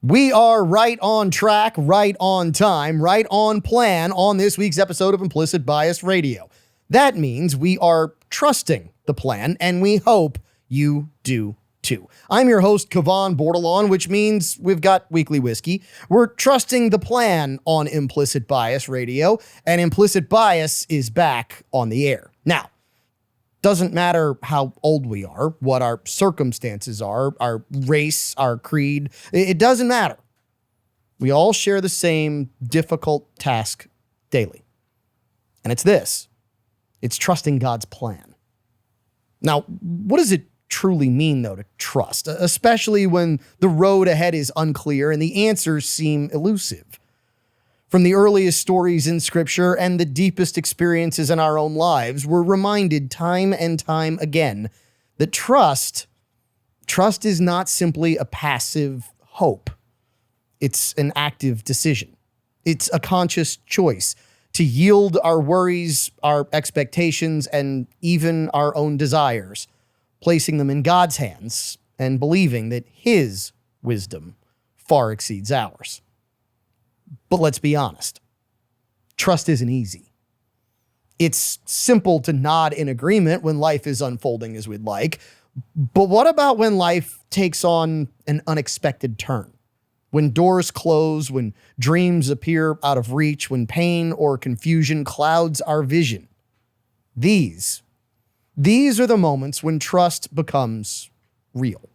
We are right on track, right on time, right on plan on this week's episode of Implicit Bias Radio. That means we are trusting the plan, and we hope you do too. I'm your host, Kavan Bordelon, which means we've got weekly whiskey. We're trusting the plan on Implicit Bias Radio, and Implicit Bias is back on the air. Now, doesn't matter how old we are, what our circumstances are, our race, our creed, it doesn't matter. We all share the same difficult task daily. And it's this. It's trusting God's plan. Now, what does it truly mean, though, to trust, especially when the road ahead is unclear and the answers seem elusive? From the earliest stories in Scripture and the deepest experiences in our own lives, we're reminded time and time again that trust is not simply a passive hope. It's an active decision. It's a conscious choice to yield our worries, our expectations, and even our own desires, placing them in God's hands and believing that His wisdom far exceeds ours. But let's be honest, trust isn't easy. It's simple to nod in agreement when life is unfolding as we'd like, but what about when life takes on an unexpected turn? When doors close, when dreams appear out of reach, when pain or confusion clouds our vision? These are the moments when trust becomes real.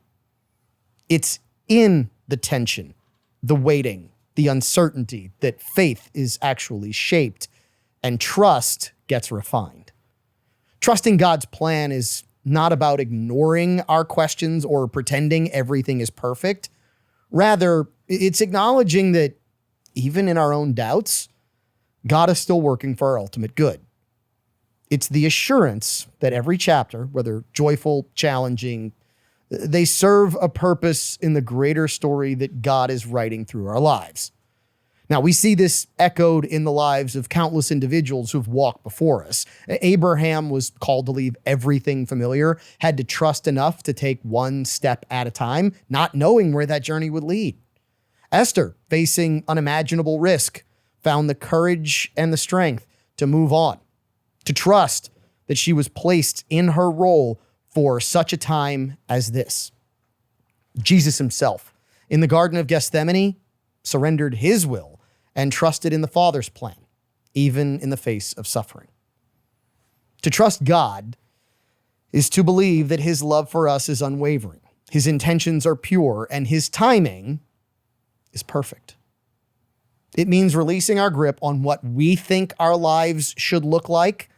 It's in the tension, the waiting, the uncertainty that faith is actually shaped and trust gets refined. Trusting God's plan is not about ignoring our questions or pretending everything is perfect. Rather, it's acknowledging that even in our own doubts, God is still working for our ultimate good. It's the assurance that every chapter, whether joyful, challenging, they serve a purpose in the greater story that God is writing through our lives. Now, we see this echoed in the lives of countless individuals who've walked before us. Abraham was called to leave everything familiar, had to trust enough to take one step at a time, not knowing where that journey would lead. Esther, facing unimaginable risk, found the courage and the strength to move on, to trust that she was placed in her role for such a time as this. Jesus himself, in the Garden of Gethsemane, surrendered his will and trusted in the Father's plan, even in the face of suffering. To trust God is to believe that his love for us is unwavering, his intentions are pure, and his timing is perfect. It means releasing our grip on what we think our lives should look like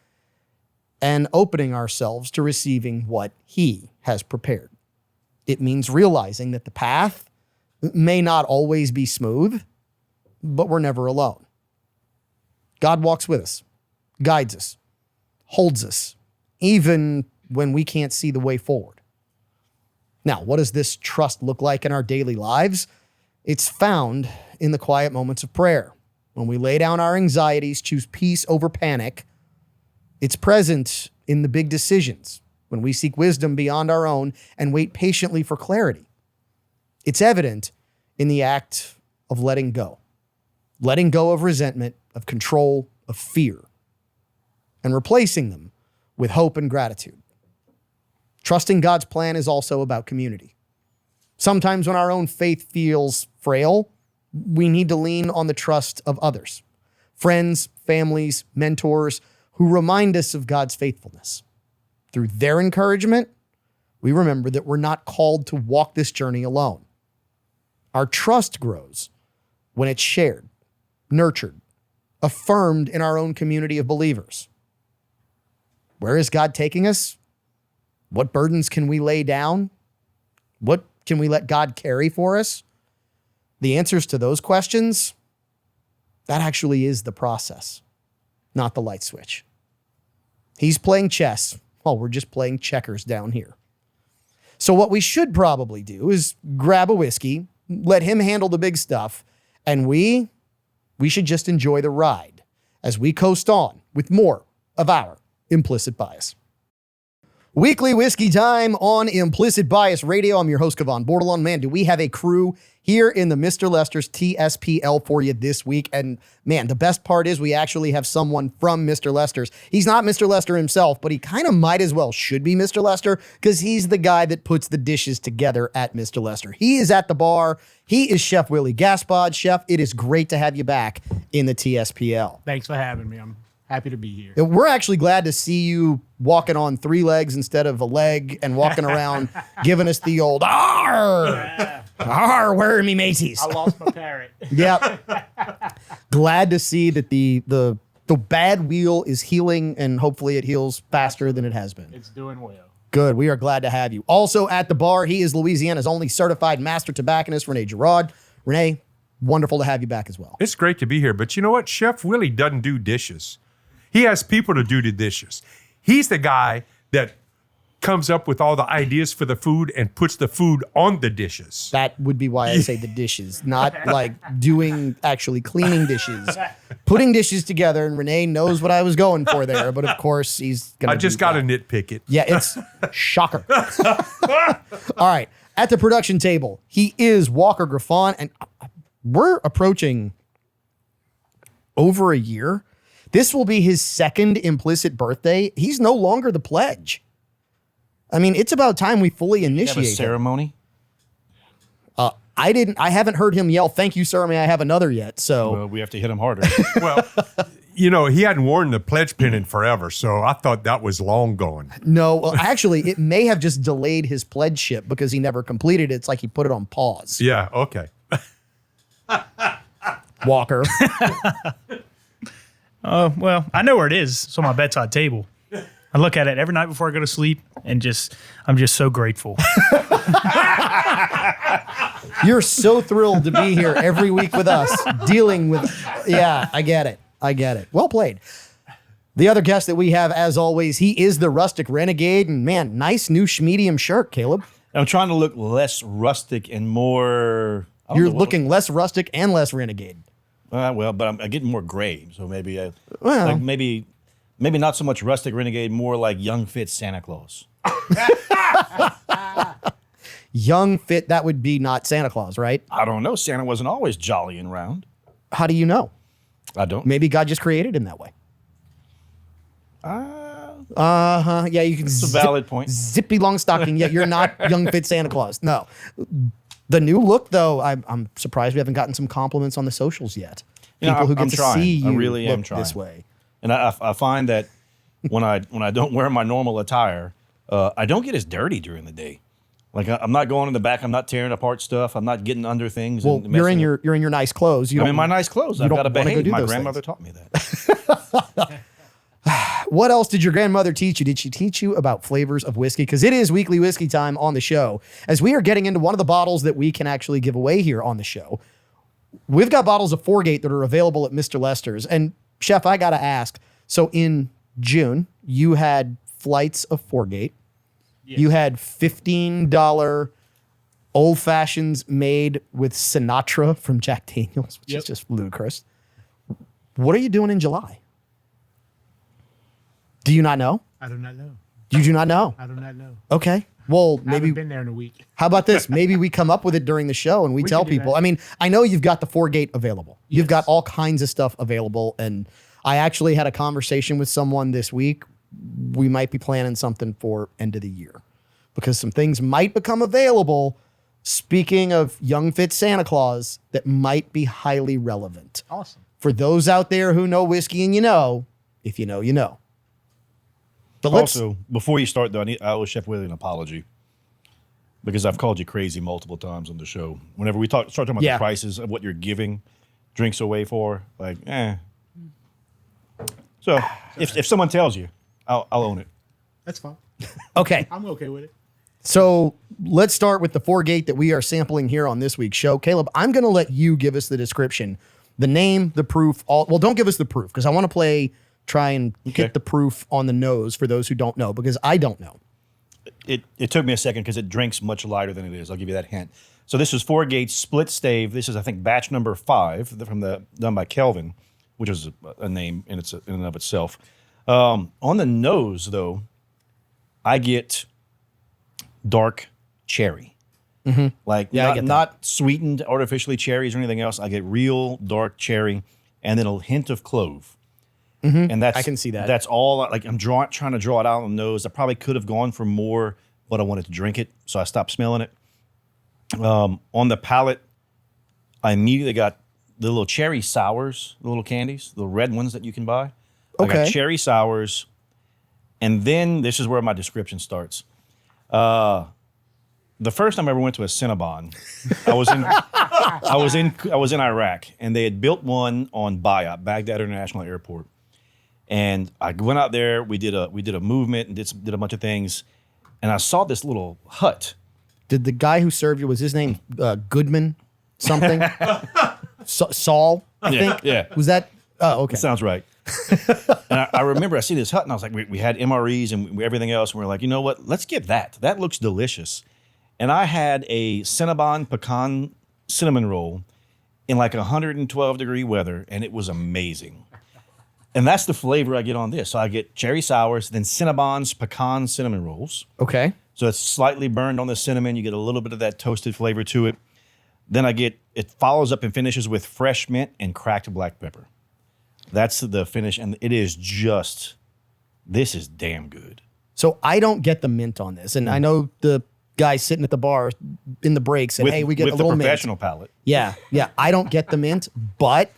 and opening ourselves to receiving what he has prepared. It means realizing that the path may not always be smooth, but we're never alone. God walks with us, guides us, holds us, even when we can't see the way forward. Now, what does this trust look like in our daily lives? It's found in the quiet moments of prayer. When we lay down our anxieties, choose peace over panic. It's present in the big decisions, when we seek wisdom beyond our own and wait patiently for clarity. It's evident in the act of letting go of resentment, of control, of fear, and replacing them with hope and gratitude. Trusting God's plan is also about community. Sometimes when our own faith feels frail, we need to lean on the trust of others, friends, families, mentors, who remind us of God's faithfulness. Through their encouragement, we remember that we're not called to walk this journey alone. Our trust grows when it's shared, nurtured, affirmed in our own community of believers. Where is God taking us? What burdens can we lay down? What can we let God carry for us? The answers to those questions, that actually is the process, not the light switch. He's playing chess while we're just playing checkers down here. So what we should probably do is grab a whiskey, let him handle the big stuff, and we should just enjoy the ride as we coast on with more of our Implicit Bias. Weekly whiskey time on Implicit Bias Radio. I'm your host, Kevon Bordelon. Man, do we have a crew here in the Mr. Lester's TSPL for you this week. And man, the best part is we actually have someone from Mr. Lester's. He's not Mr. Lester himself, but he kind of might as well should be Mr. Lester because he's the guy that puts the dishes together at Mr. Lester. He is at the bar. He is Chef Willie Gaspard. Chef, it is great to have you back in the TSPL. Thanks for having me. I'm happy to be here. We're actually glad to see you walking on 3 legs instead of a leg and walking around giving us the old "Arr! Arr, where are me mateys?" I lost my parrot. Yep. Glad to see that the bad wheel is healing, and hopefully it heals faster than it has been. It's doing well. Good. We are glad to have you. Also at the bar, he is Louisiana's only certified master tobacconist, Rene Girard. Rene, wonderful to have you back as well. It's great to be here, but you know what? Chef Willie doesn't do dishes. He has people to do the dishes. He's the guy that comes up with all the ideas for the food and puts the food on the dishes. That would be why I say the dishes, not like actually cleaning dishes. Putting dishes together, and Rene knows what I was going for there, but of course he's going to I just got to nitpick it. Yeah, it's shocker. All right, at the production table, he is Walker Griffon, and we're approaching over a year. This will be his second implicit birthday. He's no longer the pledge. I mean, it's about time we fully initiate have a ceremony. I haven't heard him yell, "Thank you, sir. May I have another?" yet. So Well, we have to hit him harder. Well, you know, he hadn't worn the pledge pennant forever, so I thought that was long gone. no, well, actually, it may have just delayed his pledgeship because he never completed it. It's like he put it on pause. Yeah, okay. Walker. Well, I know where it is. It's on my bedside table. I look at it every night before I go to sleep, and I'm just so grateful. You're so thrilled to be here every week with us, dealing with. Yeah, I get it. Well played. The other guest that we have, as always, he is the Rustic Renegade, and man, nice new medium shirt, Caleb. I'm trying to look less rustic and more. You're looking less rustic and less renegade. Well, but I'm getting more gray, so maybe, Well. maybe not so much rustic renegade, more like young fit Santa Claus. Young fit, that would be not Santa Claus, right? I don't know. Santa wasn't always jolly and round. How do you know? I don't. Maybe God just created him that way. Yeah, you can. It's a valid point. Zippy long stocking. Yeah, you're not young fit Santa Claus. No. The new look, though, I'm surprised we haven't gotten some compliments on the socials yet. You know, People who get I'm to trying. see you I really am look trying. this way. And I find that when I don't wear my normal attire, I don't get as dirty during the day. Like I'm not going in the back. I'm not tearing apart stuff. I'm not getting under things. Well, and you're in messing your nice clothes. I'm in my nice clothes. I've don't got to wanna go behave. do My those grandmother things. taught me that. What else did your grandmother teach you? Did she teach you about flavors of whiskey? Because it is weekly whiskey time on the show. As we are getting into one of the bottles that we can actually give away here on the show, we've got bottles of Fourgate that are available at Mr. Lester's. And Chef, I got to ask, so in June, you had flights of Fourgate. Yes. You had $15 old fashions made with Sinatra from Jack Daniels, which is just ludicrous. What are you doing in July? Do you not know? I do not know. You do not know. I do not know. Okay. Well, I haven't maybe. been there in a week. How about this? Maybe we come up with it during the show and we tell can do people. that. I mean, I know you've got the Fourgate available. You've Yes. got all kinds of stuff available. And I actually had a conversation with someone this week. We might be planning something for end of the year because some things might become available. Speaking of young fit Santa Claus, that might be highly relevant. Awesome. For those out there who know whiskey and you know, if you know, you know. But let's, Also, before you start, though, I owe Chef Willie an apology because I've called you crazy multiple times on the show. Whenever we start talking about Yeah. the prices of what you're giving drinks away for, like, So if someone tells you, I'll own it. That's fine. okay. I'm okay with it. So let's start with the Fourgate that we are sampling here on this week's show. Caleb, I'm going to let you give us the description, the name, the proof. Well, don't give us the proof because I want to try and Okay. get the proof on the nose for those who don't know because I don't know. It took me a second because it drinks much lighter than it is. I'll give you that hint. So this is Fourgate Split Stave. This is, I think, batch number 5 done by Kelvin, which is a name in and of itself. On the nose, though, I get dark cherry. Like Yeah, I not, get that. not sweetened artificially cherries or anything else. I get real dark cherry and then a hint of clove. And that's I can see that. That's all. Like I'm trying to draw it out on the nose. I probably could have gone for more, but I wanted to drink it, so I stopped smelling it. On the palate, I immediately got the little cherry sours, the little candies, the red ones that you can buy. I got Okay. cherry sours, and then this is where my description starts. The first time I ever went to a Cinnabon, I was in Iraq, and they had built one on Bayat, Baghdad International Airport. And I went out there. We did a movement and did a bunch of things, and I saw this little hut. Did the guy who served you, was his name Goodman something? Saul, I think? Yeah. Was that? Oh, okay. Sounds right. And I remember I see this hut, and I was like, we had MREs and everything else, and we are like, you know what? Let's get that. That looks delicious. And I had a Cinnabon pecan cinnamon roll in like 112-degree weather, and it was amazing. And that's the flavor I get on this. So I get cherry sours, then Cinnabon's pecan cinnamon rolls. Okay. So it's slightly burned on the cinnamon. You get a little bit of that toasted flavor to it. Then it follows up and finishes with fresh mint and cracked black pepper. That's the finish, and it is just, this is damn good. So I don't get the mint on this, and I know the guy sitting at the bar in the break said, "Hey, we get a with little the mint." professional palate. Yeah, yeah. I don't get the mint, but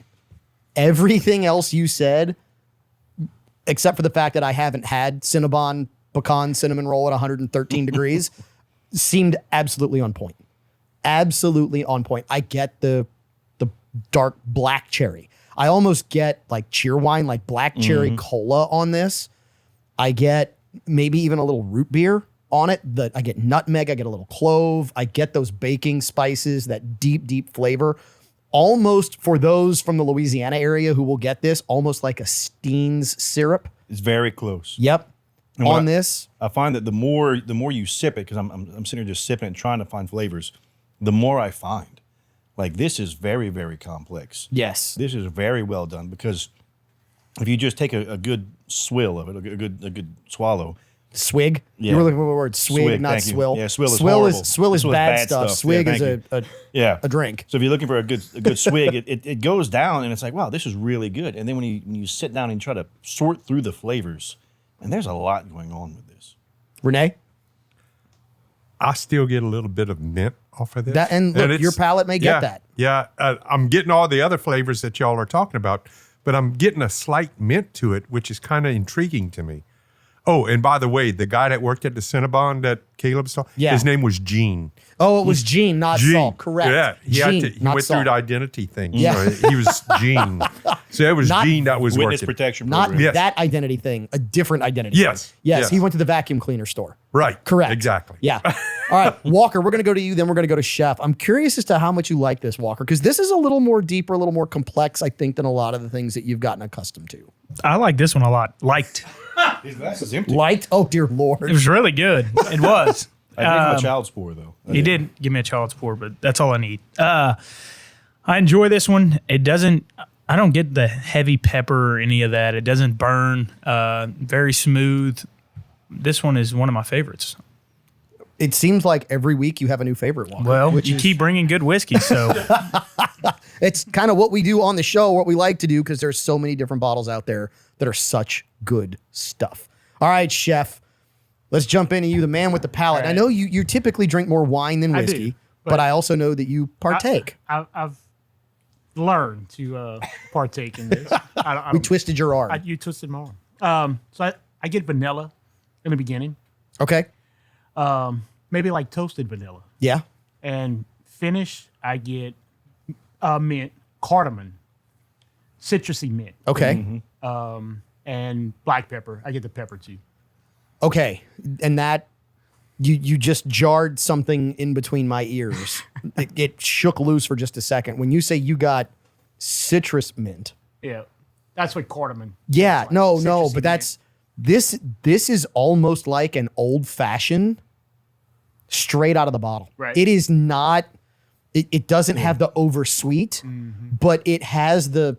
everything else you said, except for the fact that I haven't had Cinnabon pecan cinnamon roll at 113 degrees, seemed absolutely on point. Absolutely on point. I get the dark black cherry. I almost get like cheerwine, like black cherry cola on this. I get maybe even a little root beer on it. I get nutmeg. I get a little clove. I get those baking spices, that deep, deep flavor. Almost, for those from the Louisiana area who will get this, almost like a Steen's syrup. It's very close. Yep. And what On this. I find that the more you sip it, because I'm sitting here just sipping it and trying to find flavors, the more I find. Like, this is very, very complex. Yes. This is very well done, because if you just take a good swill of it, a good swallow. Swig. Yeah. You were looking for the word swig, Swig, not thank you. swill. Yeah, swill is swill horrible. Swill is Swill is bad bad stuff. stuff. Swig Yeah, is thank a drink. So if you're looking for a good swig, it goes down, and it's like, wow, this is really good. And then when you sit down and try to sort through the flavors, and there's a lot going on with this. Renee? I still get a little bit of mint off of this. And look, it's- your palate may get that. Yeah, I'm getting all the other flavors that y'all are talking about, but I'm getting a slight mint to it, which is kind of intriguing to me. Oh, and by the way, the guy that worked at the Cinnabon that Caleb saw, Yeah. his name was Gene. Oh, it was Gene, not Gene. Saul. Correct. Yeah, Gene, he not went Saul. through the identity thing. Yeah. So he was Gene. So it was Not Gene that was Witness working. protection Not program. Yes. that identity thing, a different identity. Yes, thing. Yes, yes. he went to the vacuum cleaner store. Right. Correct. Exactly. Yeah. All right, Walker, we're going to go to you, then we're going to go to Chef. I'm curious as to how much you like this, Walker, because this is a little more deeper, a little more complex, I think, than a lot of the things that you've gotten accustomed to. I like this one a lot. Liked. His glass is empty. Liked? Oh, dear Lord. It was really good. It was. I gave him a child's pour, though. He did give me a child's pour, but that's all I need. I enjoy this one. It doesn't. I don't get the heavy pepper or any of that. It doesn't burn. Very smooth. This one is one of my favorites. It seems like every week you have a new favorite, Walker. Well, you keep bringing good whiskey, so It's kind of what we do on the show, what we like to do, because there's so many different bottles out there that are such good stuff. All right, Chef, let's jump into you, the man with the palate. I know you typically drink more wine than I whiskey, do, but but I also know that you partake. I've learned to partake in this. I We don't, twisted your arm. you twisted my arm. So I get vanilla in the beginning, Okay. maybe like toasted vanilla, Yeah. and finish I get mint, cardamom, citrusy mint, Okay. and black pepper. I get the pepper too. Okay. And that you just jarred something in between my ears. It shook loose for just a second. When you say you got citrus mint. Yeah, that's what cardamom. Yeah, is like, no, citrusy but that's this is almost like an old fashioned straight out of the bottle. Right. It is not, it doesn't have the oversweet, but it has the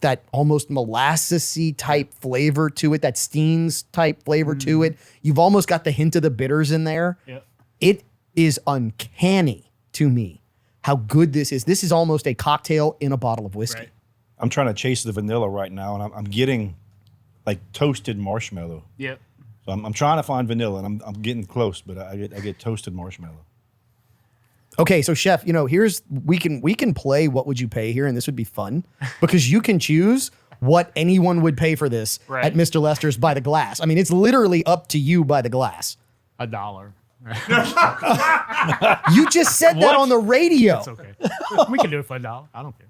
that almost molassesy type flavor to it, that Steens type flavor to it. You've almost got the hint of the bitters in there. Yep. It is uncanny to me how good this is. This is almost a cocktail in a bottle of whiskey. Right. I'm trying to chase the vanilla right now, and I'm getting like toasted marshmallow. Yep. So I'm trying to find vanilla, and I'm getting close, but I get toasted marshmallow. Okay, so chef, we can play what would you pay here, and this would be fun because you can choose what anyone would pay for this Right. at Mr. Lester's by the glass. I mean, it's literally up to you by the glass. $1. You just said that on the radio. It's okay. We can do it for $1. I don't care.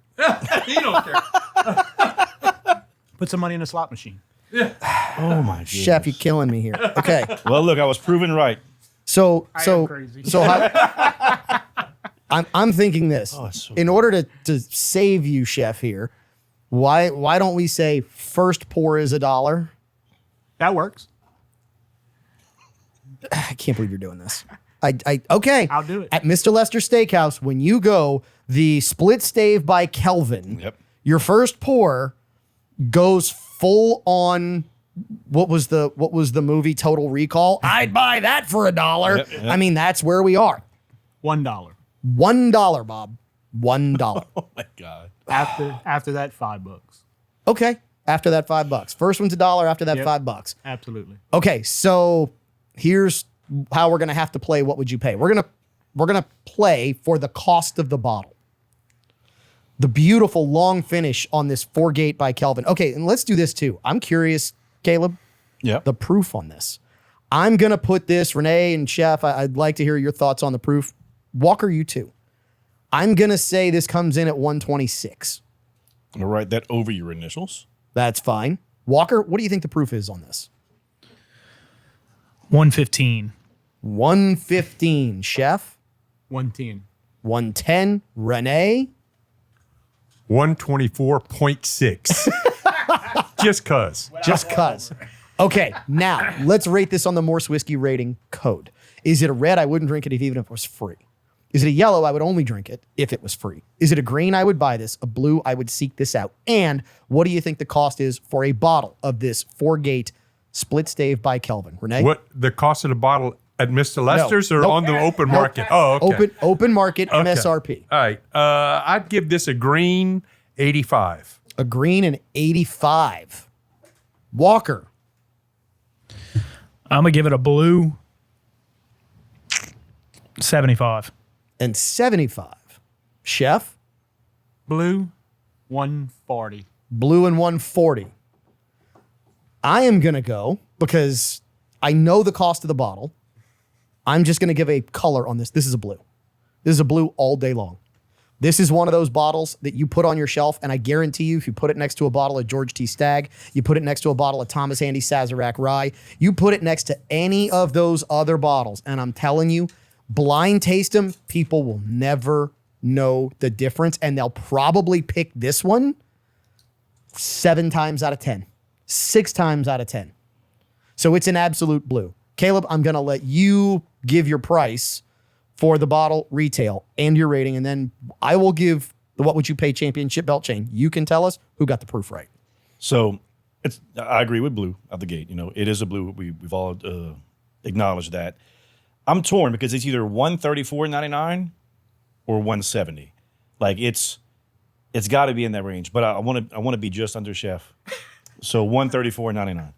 You don't care. Put some money in a slot machine. Oh my goodness. Chef, you're killing me here. Okay, Well, look, I was proven right. so I so am crazy. so I'm thinking this. it's so In order to save you, chef, here, why don't we say first pour is $1? That works. I can't believe you're doing this. Okay. I'll do it. At Mr. Lester Steakhouse, when you go the split stave by Kelvin, Yep. your first pour goes full on. What was the movie Total Recall? I'd buy that for $1. Yep, yep. I mean, that's where we are. $1. $1, Bob. $1. Oh my God. After that, $5. Okay. After that, $5. First one's $1. After that, Yep. $5. Absolutely. Okay, so here's how we're gonna have to play. What would you pay? We're gonna play for the cost of the bottle. The beautiful long finish on this 4-Gate by Kelvin. Okay, and let's do this too. I'm curious, Caleb, Yep. the proof on this. I'm gonna put this, Renee and Chef. I'd like to hear your thoughts on the proof. Walker, you too. I'm gonna say this comes in at 126. I'm gonna write that over your initials. That's fine. Walker, what do you think the proof is on this? 115. 115. Chef. 110. 110. Renee. 124.6. Just cuz. Just cuz. Okay, now let's rate this on the Morse Whiskey rating code. Is it a red? I wouldn't drink it even if it was free. Is it a yellow? I would only drink it if it was free. Is it a green? I would buy this. A blue? I would seek this out. And what do you think the cost is for a bottle of this 4-Gate split stave by Kelvin? Renee? What the cost of the bottle at Mr. Lester's or Nope. on the open Nope. market? Oh, okay. Open market Okay. MSRP. All right. I'd give this a green 85. A green and 85. Walker. I'm gonna give it a blue 75. And 75. Chef. Blue, 140. Blue and 140. I am going to go because I know the cost of the bottle. I'm just going to give a color on this. This is a blue. This is a blue all day long. This is one of those bottles that you put on your shelf, and I guarantee you, if you put it next to a bottle of George T. Stagg, you put it next to a bottle of Thomas Handy Sazerac Rye, you put it next to any of those other bottles, and I'm telling you, blind taste them, people will never know the difference, and they'll probably pick this one 7 times out of 10, 6 times out of 10. So it's an absolute blue. Caleb, I'm going to let you give your price for the bottle retail and your rating, and then I will give the What Would You Pay Championship belt chain. You can tell us who got the proof right. So I agree with blue out the gate. It is a blue. We've all acknowledged that. I'm torn because it's either $134.99 or $170. Like it's got to be in that range. But I want to be just under Chef. So $134.99.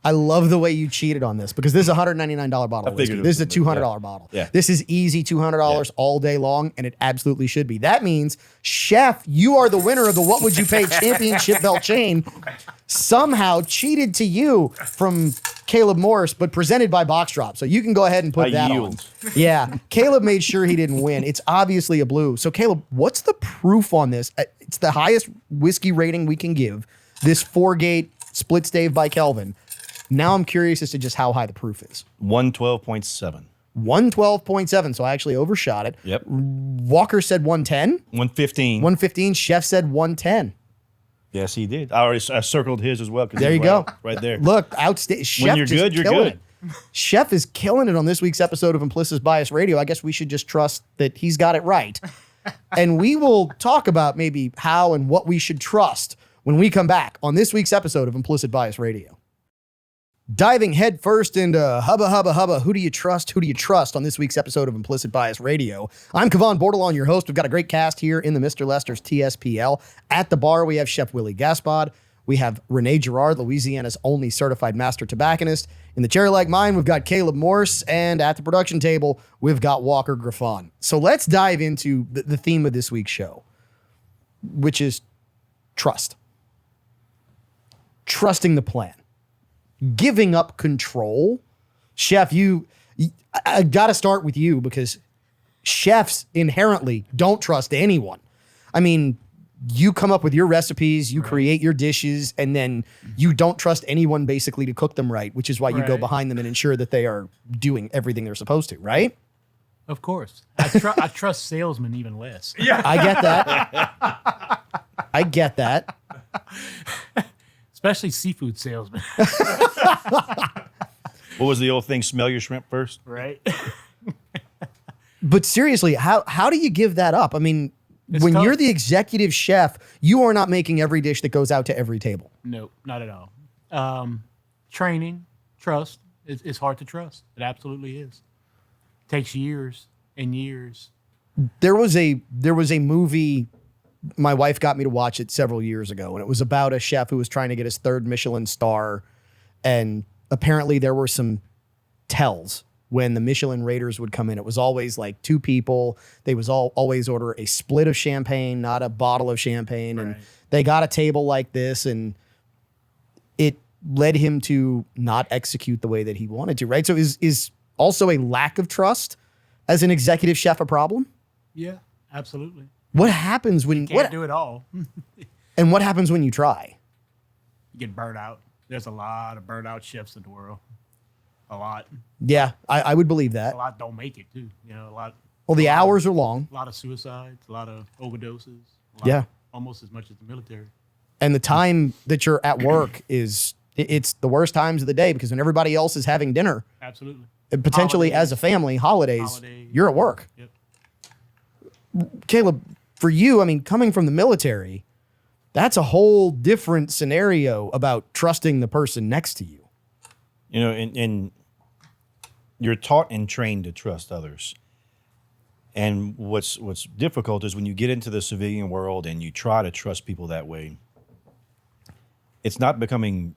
I love the way you cheated on this because this is a $199 bottle of whiskey. figured it This is a was, $200 yeah. bottle. Yeah. This is easy $200 all day long, and it absolutely should be. That means, Chef, you are the winner of the What Would You Pay Championship belt chain. Somehow cheated to you from Caleb Morris, but presented by Box Drop. So you can go ahead and put I that yield. on. Yeah. Caleb made sure he didn't win. It's obviously a blue. So Caleb, what's the proof on this? It's the highest whiskey rating we can give. This 4-Gate split stave by Kelvin. Now I'm curious as to just how high the proof is. 112.7. 112.7. So I actually overshot it. Yep. Walker said 110. 115. 115. Chef said 110. Yes, he did. I circled his as well. 'Cause There he's you go. Right there. Look, outstanding. Chef you're just good, you're killing good. it. Chef is killing it on this week's episode of Implicit Bias Radio. I guess we should just trust that he's got it right. And we will talk about maybe how and what we should trust when we come back on this week's episode of Implicit Bias Radio. Diving headfirst into hubba, hubba, hubba, who do you trust? Who do you trust on this week's episode of Implicit Bias Radio? I'm Kevon Bordelon, your host. We've got a great cast here in the Mr. Lester's TSPL. At the bar, we have Chef Willie Gaspard. We have Renee Girard, Louisiana's only certified master tobacconist. In the Cherry Lake Mine, we've got Caleb Morse. And at the production table, we've got Walker Griffon. So let's dive into the theme of this week's show, which is trust. Trusting the plan. Giving up control. Chef, I got to start with you because chefs inherently don't trust anyone. I mean, you come up with your recipes, you create your dishes, and then you don't trust anyone basically to cook them right, which is why you go behind them and ensure that they are doing everything they're supposed to, right? Of course. I trust salesmen even less. Yeah. I get that. I get that. Especially seafood salesmen. What was the old thing? Smell your shrimp first. Right? But seriously, how do you give that up? I mean, It's when tough. you're the executive chef, you are not making every dish that goes out to every table. Nope, not at all. Training, trust. It's hard to trust. It absolutely is. Takes years and years. There was a movie, my wife got me to watch it several years ago, and it was about a chef who was trying to get his third Michelin star, and apparently there were some tells when the Michelin raters would come in. It was always like two people. They was always order a split of champagne, not a bottle of champagne, and they got a table like this, and it led him to not execute the way that he wanted to, right? So is also a lack of trust as an executive chef a problem? Yeah, absolutely. What happens when Can't do it all. and what happens when you try? You get burnt out. There's a lot of burnt out chefs in the world. A lot. Yeah, I would believe that. A lot don't make it too. You know, a lot. Well, the hours are long, A lot of suicides. A lot of overdoses. Yeah. Almost as much as the military. and the time that you're at work it's the worst times of the day because when everybody else is having dinner, Absolutely. and potentially Holidays. as a family, holidays, you're at work. Yep. Caleb, for you, I mean, coming from the military, that's a whole different scenario about trusting the person next to you. You know, and you're taught and trained to trust others. And what's difficult is when you get into the civilian world and you try to trust people that way, it's not becoming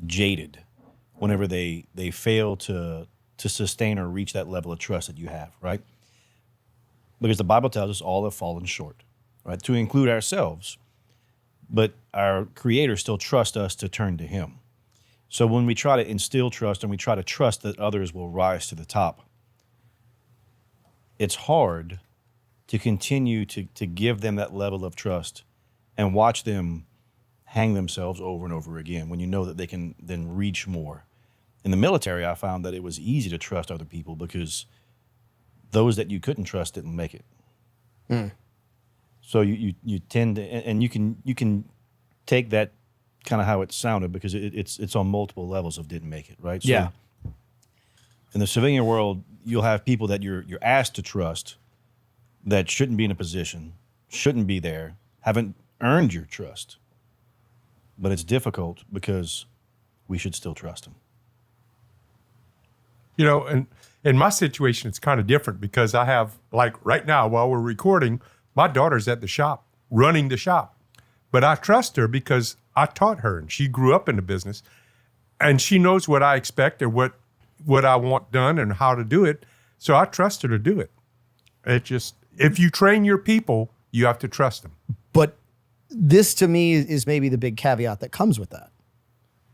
jaded whenever they fail to sustain or reach that level of trust that you have, right? Because the Bible tells us all have fallen short, right? To include ourselves. But our Creator still trusts us to turn to Him. So when we try to instill trust and we try to trust that others will rise to the top, it's hard to continue to give them that level of trust and watch them hang themselves over and over again when you know that they can then reach more. In the military, I found that it was easy to trust other people because those that you couldn't trust didn't make it. So you tend to, and you can take that kind of how it sounded because it's on multiple levels of didn't make it, right? So Yeah. in the civilian world, you'll have people that you're asked to trust that shouldn't be in a position, shouldn't be there, haven't earned your trust. But it's difficult because we should still trust them. You know, and in my situation, it's kind of different because I have, like right now while we're recording, my daughter's at the shop, running the shop. But I trust her because I taught her and she grew up in the business and she knows what I expect or what I want done and how to do it. So I trust her to do it. It just, if you train your people, you have to trust them. But this to me is maybe the big caveat that comes with that.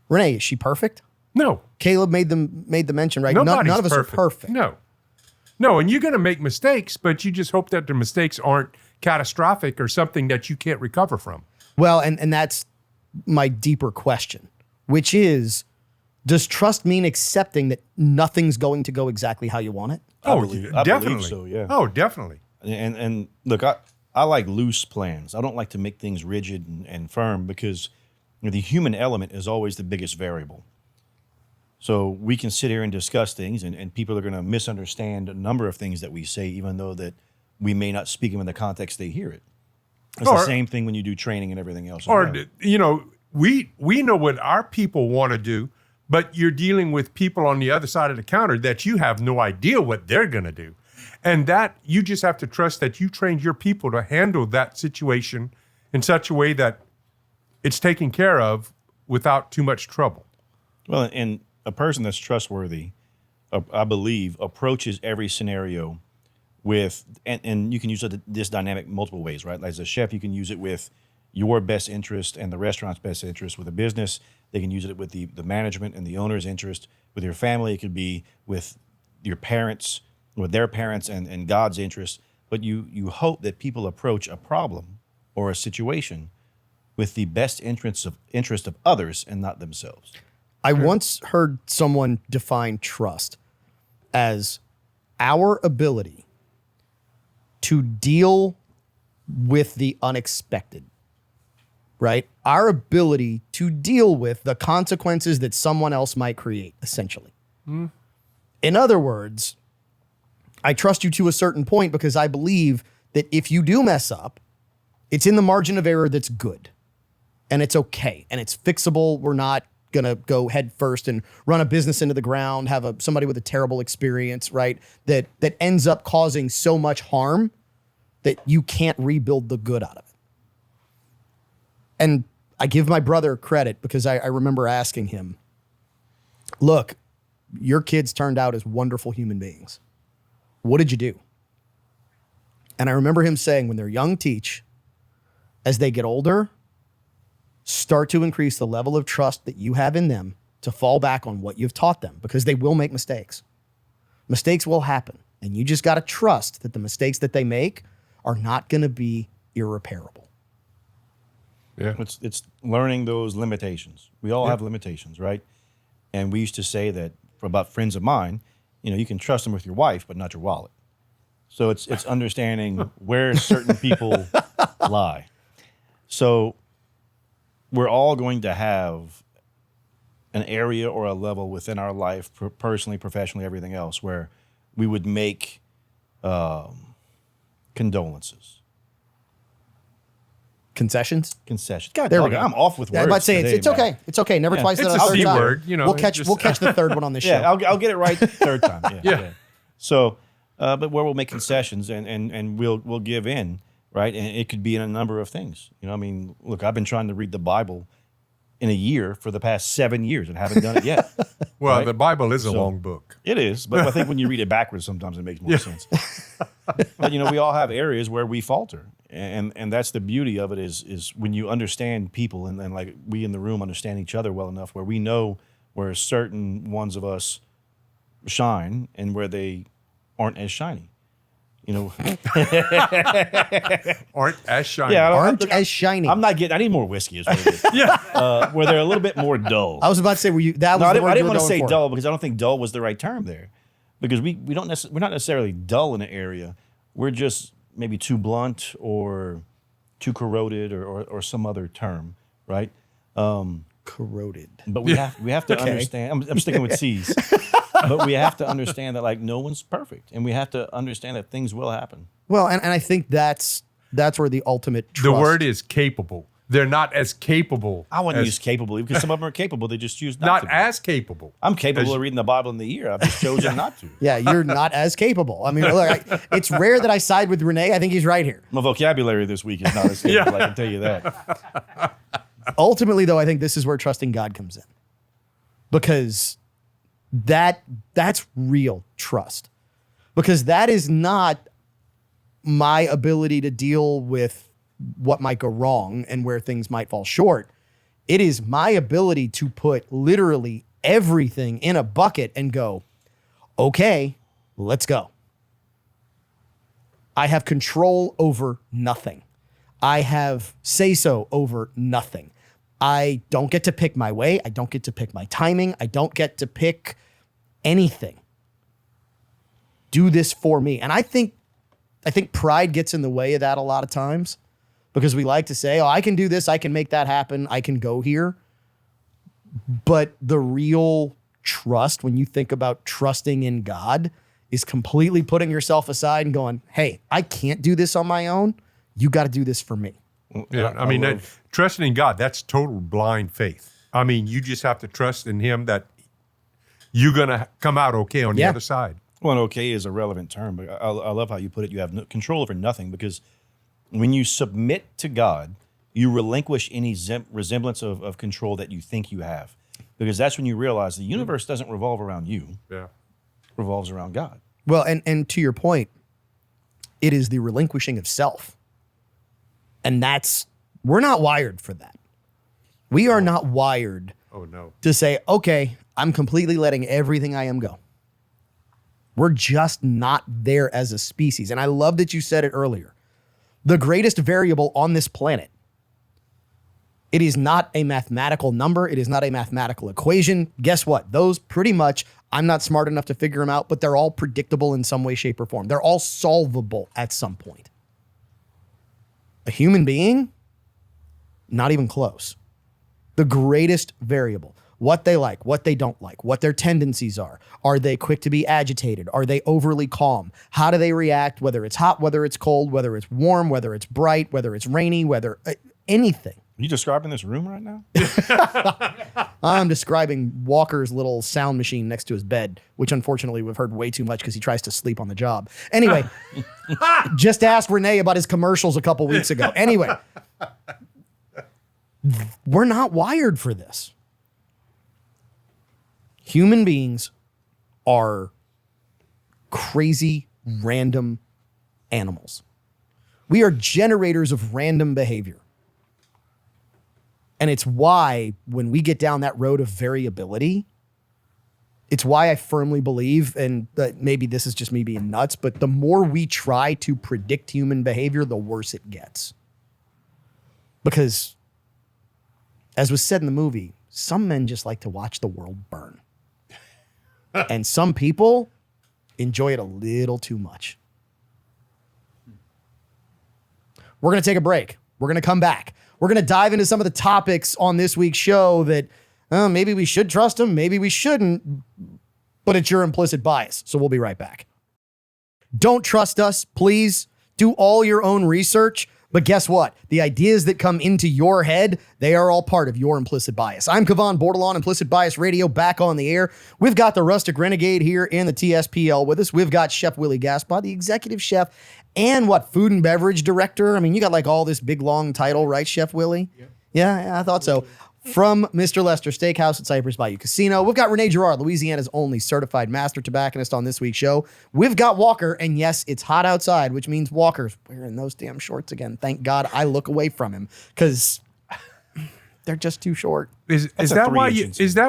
Renee, is she perfect? No, Caleb made the mention, right? nobody's None of us are perfect. No, and you're going to make mistakes, but you just hope that the mistakes aren't catastrophic or something that you can't recover from. Well, and that's my deeper question, which is, does trust mean accepting that nothing's going to go exactly how you want it? I believe definitely. so, yeah. Oh, definitely. And look, I like loose plans. I don't like to make things rigid and firm because the human element is always the biggest variable. So we can sit here and discuss things and people are going to misunderstand a number of things that we say, even though that we may not speak them in the context they hear it. It's Or- the same thing when you do training and everything else. as Or, well. you know, we know what our people want to do, but you're dealing with people on the other side of the counter that you have no idea what they're going to do. And that you just have to trust that you trained your people to handle that situation in such a way that it's taken care of without too much trouble. Well, and a person that's trustworthy, I believe, approaches every scenario with, and you can use this dynamic multiple ways, right? As a chef, you can use it with your best interest and the restaurant's best interest. With a business, they can use it with the management and the owner's interest. With your family, it could be with your parents, with their parents and God's interest. But you hope that people approach a problem or a situation with the best interest of others and not themselves. I once heard someone define trust as our ability to deal with the unexpected, right? Our ability to deal with the consequences that someone else might create, essentially. In other words, I trust you to a certain point because I believe that if you do mess up, it's in the margin of error that's good. And it's okay. And it's fixable. We're not going to go head first and run a business into the ground, have somebody with a terrible experience, right? That ends up causing so much harm that you can't rebuild the good out of it. And I give my brother credit because I remember asking him, look, your kids turned out as wonderful human beings. What did you do? And I remember him saying, when they're young, teach. As they get older, start to increase the level of trust that you have in them to fall back on what you've taught them, because they will make mistakes. Mistakes will happen. And you just got to trust that the mistakes that they make are not going to be irreparable. Yeah. It's learning those limitations. We all have limitations, right? And we used to say that about friends of mine, you can trust them with your wife, but not your wallet. So it's understanding where certain people lie. So we're all going to have an area or a level within our life, personally, professionally, everything else, where we would make condolences. Concessions? Concessions. God, There we dog, go. I'm off with Yeah, words. I'm about to say today, it's man. okay. It's okay. Never twice It's the a third C time. word, We'll catch the third one on this Yeah, show. I'll get it right the third time. Yeah. Yeah. So, but where we'll make concessions and we'll give in, right? And it could be in a number of things. Look, I've been trying to read the Bible in a year for the past 7 years and haven't done it yet. Well, Right. the Bible is a long book. It is, but I think when you read it backwards, sometimes it makes more sense. But we all have areas where we falter, and that's the beauty of it is when you understand people, and then like we in the room understand each other well enough, where we know where certain ones of us shine and where they aren't as shiny. Aren't as shiny. Yeah, Aren't as shiny. I'm not getting. I need more whiskey. Is what it is. Yeah. Where they're a little bit more dull. I was about to say, that was No, the word I you didn't were want to going say for. dull because I don't think dull was the right term there, because we're not necessarily dull in an area. We're just maybe too blunt or too corroded or some other term, right? Corroded. But we have to understand. I'm sticking with C's, but we have to understand that like no one's perfect, and we have to understand that things will happen. Well, and I think that's where the ultimate trust. The word is capable. They're not as capable. I wouldn't as, use capable because some of them are capable. They just choose not not to. as capable. I'm capable of reading the Bible in the year. I've just chosen not to. Yeah, you're not as capable. I mean, look, it's rare that I side with Renee. I think he's right here. My vocabulary this week is not as capable. I can tell you that. Ultimately, though, I think this is where trusting God comes in, because that's real trust, because that is not my ability to deal with what might go wrong and where things might fall short. It is my ability to put literally everything in a bucket and go, okay, let's go. I have control over nothing. I have say-so over nothing. I don't get to pick my way. I don't get to pick my timing. I don't get to pick anything. Do this for me. And I think pride gets in the way of that a lot of times, because we like to say, oh, I can do this. I can make that happen. I can go here. But the real trust, when you think about trusting in God, is completely putting yourself aside and going, hey, I can't do this on my own. you got to do this for me. Yeah, I mean, trusting in God, that's total blind faith. I mean, you just have to trust in Him that you're going to come out okay on the Yeah. other side. Well, and okay is a relevant term, but I love how you put it. You have no control over nothing, because when you submit to God, you relinquish any resemblance of control that you think you have, because that's when you realize the universe doesn't revolve around you; Yeah. it revolves around God. Well, and to your point, it is the relinquishing of self. And we're not wired for that. We are not wired Oh, no. to say, okay, I'm completely letting everything I am go. We're just not there as a species. And I love that you said it earlier. The greatest variable on this planet, it is not a mathematical number. It is not a mathematical equation. Guess what? Those pretty much, I'm not smart enough to figure them out, but they're all predictable in some way, shape, or form. They're all solvable at some point. A human being, not even close. The greatest variable, what they like, what they don't like, what their tendencies are. Are they quick to be agitated? Are they overly calm? How do they react, whether it's hot, whether it's cold, whether it's warm, whether it's bright, whether it's rainy, whether anything. Are you describing this room right now? I'm describing Walker's little sound machine next to his bed, which unfortunately we've heard way too much because he tries to sleep on the job. Anyway, just ask Renee about his commercials a couple weeks ago. Anyway, we're not wired for this. Human beings are crazy, random animals. We are generators of random behavior. And it's why when we get down that road of variability, it's why I firmly believe, and that maybe this is just me being nuts, but the more we try to predict human behavior, the worse it gets. Because, as was said in the movie, some men just like to watch the world burn. And some people enjoy it a little too much. We're going to take a break. We're going to come back. We're going to dive into some of the topics on this week's show that maybe we should trust them, maybe we shouldn't, but it's your implicit bias. So we'll be right back. Don't trust us, please. Do all your own research. But guess what? The ideas that come into your head, they are all part of your implicit bias. I'm Kavan Bordelon, Implicit Bias Radio, back on the air. We've got the Rustic Renegade here in the TSPL with us. We've got Chef Willie Gaspar, the executive chef, and food and beverage director. I mean, you got like all this big, long title, right, Chef Willie? Yeah, I thought so. From Mr. Lester Steakhouse at Cypress Bayou Casino. We've got Renee Girard, Louisiana's only certified master tobacconist on this week's show. We've got Walker, and yes, it's hot outside, which means Walker's wearing those damn shorts again. Thank God I look away from him because they're just too short. Is that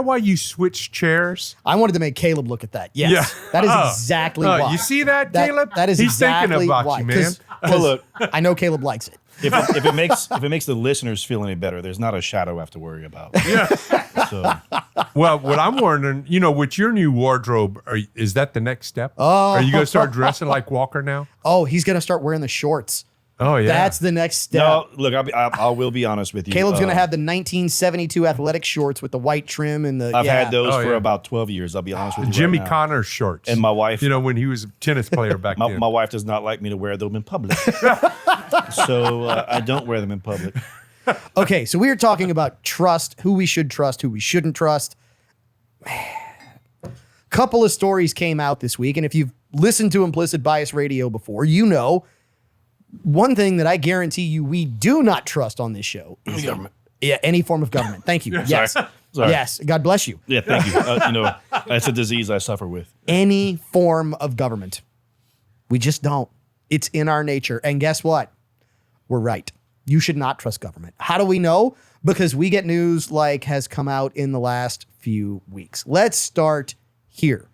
why you switched chairs? I wanted to make Caleb look at that. Yes, Yeah. that is exactly why. You see that, Caleb? That is He's exactly thinking about why. you, man. 'Cause Well, look, I know Caleb likes it. if it makes the listeners feel any better, there's not a shadow I have to worry about. Yeah. So Well, what I'm wondering, with your new wardrobe, is that the next step? Oh. Are you going to start dressing like Walker now? Oh, he's going to start wearing the shorts. Oh, yeah. That's the next step. no, look, I will be honest with you. Caleb's going to have the 1972 athletic shorts with the white trim and the. I've had those Oh, for yeah. about 12 years. I'll be honest with you. Jimmy right now. Connors shorts. And my wife. when he was a tennis player back then. My wife does not like me to wear them in public. So I don't wear them in public. Okay, so we were talking about trust, who we should trust, who we shouldn't trust. Couple of stories came out this week, and if you've listened to Implicit Bias Radio before, you know one thing that I guarantee you we do not trust on this show is Government. Yeah, any form of government. Thank you. Yes. Sorry. Yes. God bless you. Yeah, thank you. That's a disease I suffer with. Any form of government. We just don't. It's in our nature. And guess what? We're right. You should not trust government. How do we know? Because we get news like has come out in the last few weeks. Let's start here.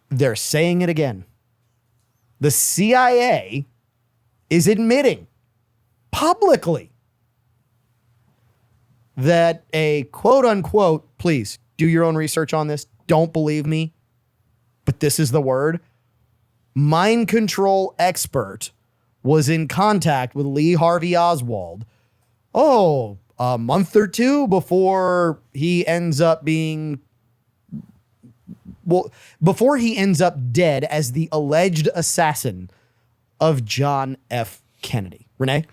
They're saying it again. The CIA is admitting publicly that a quote unquote, please do your own research on this. Don't believe me, but this is the word. Mind control expert was in contact with Lee Harvey Oswald. A month or two before he ends up before he ends up dead as the alleged assassin of John F. Kennedy? Renee?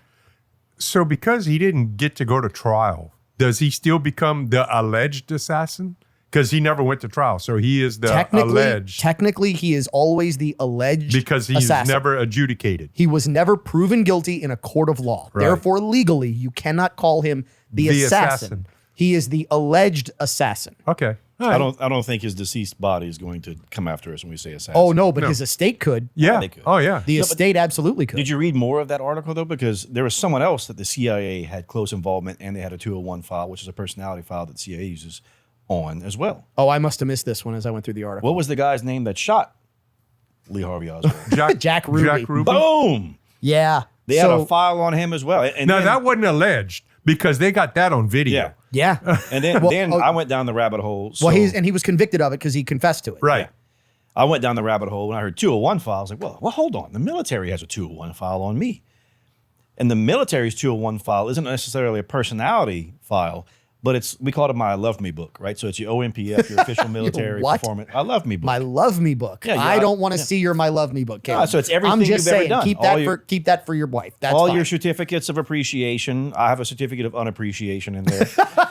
So because he didn't get to go to trial, does he still become the alleged assassin? Because he never went to trial, so he is the alleged. Technically, he is always the alleged Because he's assassin. never adjudicated. He was never proven guilty in a court of law. Right. Therefore, legally, you cannot call him the assassin. assassin. He is the alleged assassin. Okay. All right. I don't think his deceased body is going to come after us when we say assassin. Oh, no, but his estate could. Yeah. they could. Oh, yeah. The estate absolutely could. Did you read more of that article though? Because there was someone else that the CIA had close involvement, and they had a 201 file, which is a personality file that the CIA uses on as well. Oh, I must have missed this one as I went through the article. What was the guy's name that shot Lee Harvey Oswald? Jack Ruby. Jack Ruby. Boom! Yeah. They had a file on him as well. And Now, then, that wasn't alleged because they got that on video. yeah. Yeah. And then, Well, I went down the rabbit hole. So Well, he was convicted of it because he confessed to it. Right. I went down the rabbit hole when I heard 201 file. I was like, well, hold on. The military has a 201 file on me. And the military's 201 file isn't necessarily a personality file, but we call it my I Love Me book, right? So it's your OMPF, your official military what? performance. I Love Me book. My Love Me book. Yeah, I don't want to see your My Love Me book, Caleb. so it's everything I'm just you've ever saying, done. keep that for your wife. That's all fine. your certificates of appreciation. I have a certificate of unappreciation in there.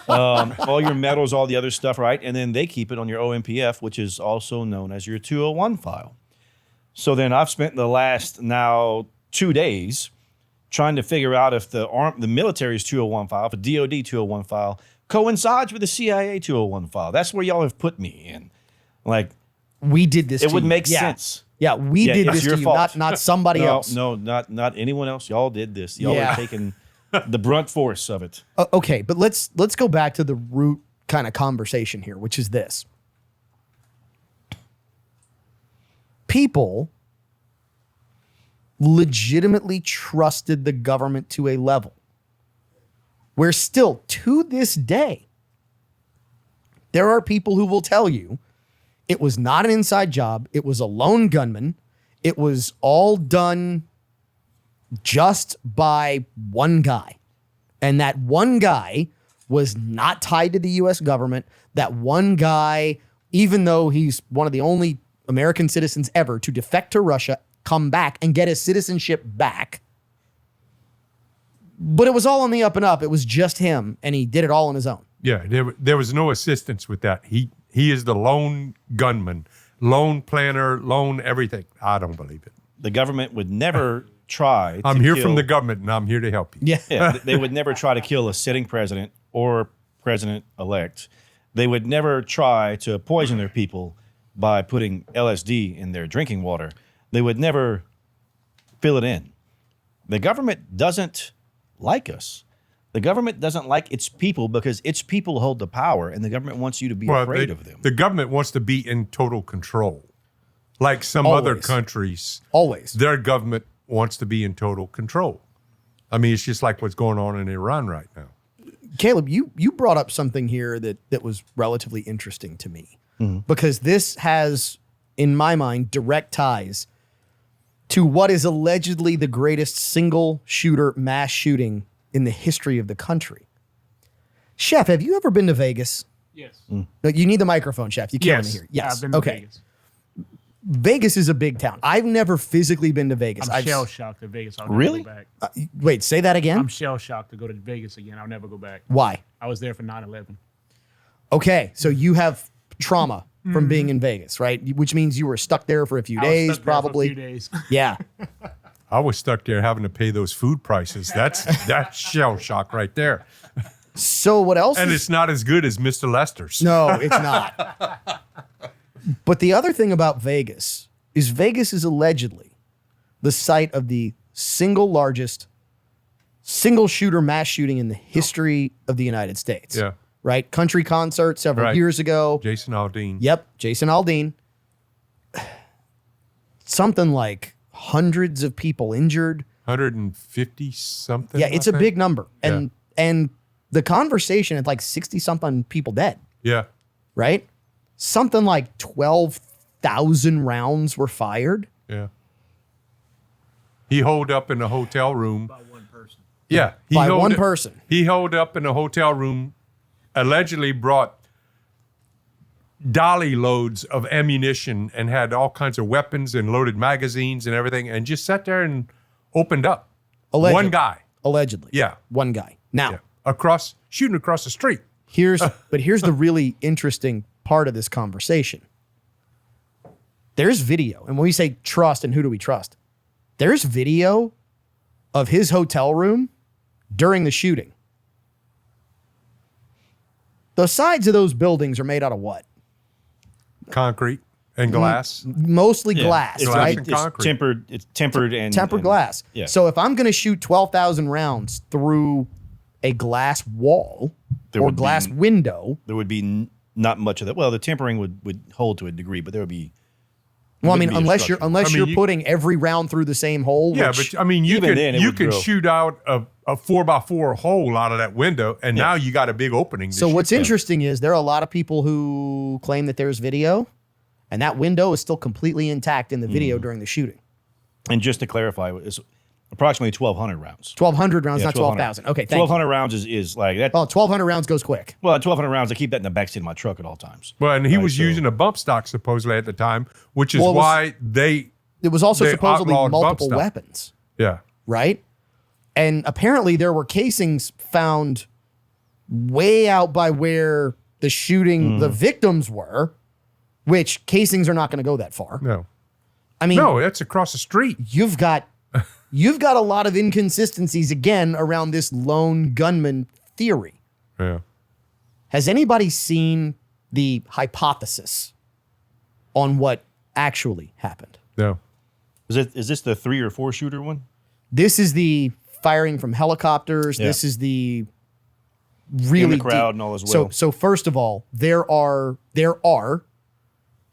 All your medals, all the other stuff, right? And then they keep it on your OMPF, which is also known as your 201 file. So then I've spent the last now 2 days trying to figure out if the military's 201 file, if a DOD 201 file coincides with the CIA 201 file. That's where y'all have put me in. Like, We did this it to would you. make Yeah. sense. Yeah, we Yeah, did it's this your to you, fault. not somebody else. No, not anyone else. Y'all did this. Y'all Yeah. are taking the brunt force of it. Okay, but let's go back to the root kind of conversation here, which is this. People legitimately trusted the government to a level where still to this day, there are people who will tell you it was not an inside job. It was a lone gunman. It was all done just by one guy. And that one guy was not tied to the US government. That one guy, even though he's one of the only American citizens ever to defect to Russia, come back and get his citizenship back. But it was all on the up and up. It was just him, and he did it all on his own. Yeah. There was no assistance with that. He is the lone gunman, lone planner, lone everything. I don't believe it. The government would never try to I'm here kill, from the government, and I'm here to help you. Yeah, they would never try to kill a sitting president or president-elect. They would never try to poison their people by putting LSD in their drinking water. They would never fill it in. The government doesn't like us. The government doesn't like its people because its people hold the power, and the government wants you to be afraid of them. The government wants to be in total control. Like some other Always. countries, Always. their government wants to be in total control. I mean, it's just like what's going on in Iran right now. Caleb, you brought up something here that was relatively interesting to me because this has, in my mind, direct ties to what is allegedly the greatest single shooter mass shooting in the history of the country. Chef, have you ever been to Vegas? Yes. No, you need the microphone, Chef. You can't Yes. hear. Yes. I've been to okay. Vegas. Vegas is a big town. I've never physically been to Vegas. I'm shell shocked at Vegas. I'll Really? never go back. Wait, say that again. I'm shell shocked to go to Vegas again. I'll never go back. Why? I was there for 9/11. Okay, so you have trauma from being in Vegas, right? Which means you were stuck there for a few I was days, stuck there for a probably. few days. Yeah. I was stuck there having to pay those food prices. That's shell shock right there. So what else? And is- it's not as good as Mr. Lester's. No, it's not. But the other thing about Vegas is allegedly the site of the single largest single shooter mass shooting in the history of the United States. Yeah. Right? Country concert several Right. years ago. Jason Aldean. Yep, Jason Aldean. Something like hundreds of people injured. 150 something. Yeah, it's I a think. big number. And the conversation at like 60 something people dead, Yeah. right? Something like 12,000 rounds were fired. Yeah. He holed up in a hotel room. By one person. Yeah. He By holed one up- person. He holed up in a hotel room, allegedly brought dolly loads of ammunition and had all kinds of weapons and loaded magazines and everything, and just sat there and opened up. Allegedly. One guy. Allegedly. Yeah. One guy. Now, Yeah. Shooting across the street. here's the really interesting part of this conversation. There's video, and when we say trust and who do we trust, there's video of his hotel room during the shooting. The sides of those buildings are made out of what? Concrete and glass. Mostly glass, It's, right? and it's concrete. tempered. It's tempered and Tempered and- glass. Yeah. So if I'm going to shoot 12,000 rounds through a glass wall There or would be- glass window, there would be not much of that. Well, the tempering would hold to a degree, but there would be. well, I mean, wouldn't be unless you're obstruction. you- putting every round through the same hole. Yeah, which, but I mean, you Even then, it can would drill. shoot out a 4x4 hole out of that window, and now you got a big opening. To so shoot what's through. interesting is there are a lot of people who claim that there's video, and that window is still completely intact in the video Mm. during the shooting. And just to clarify, it's approximately 1,200 rounds. 1,200 rounds, Yeah, not 12,000. Okay, thank you. 1,200 rounds is like that. Well, 1,200 rounds goes quick. Well, 1,200 rounds, I keep that in the backseat of my truck at all times. Well, and he Right, was so- using a bump stock supposedly at the time, which is Well, it was- why they. It was also They supposedly outlawed bump multiple stock. weapons, Yeah. right? And apparently there were casings found way out by where the shooting, the victims were, which casings are not going to go that far. No. I mean, No, that's across the street. you've got a lot of inconsistencies again around this lone gunman theory. Yeah. Has anybody seen the hypothesis on what actually happened? No. Is this the 3 or 4 shooter one? This is the firing from helicopters. Yeah. This is the really crowd deep- and all as So, well. so first of all, there are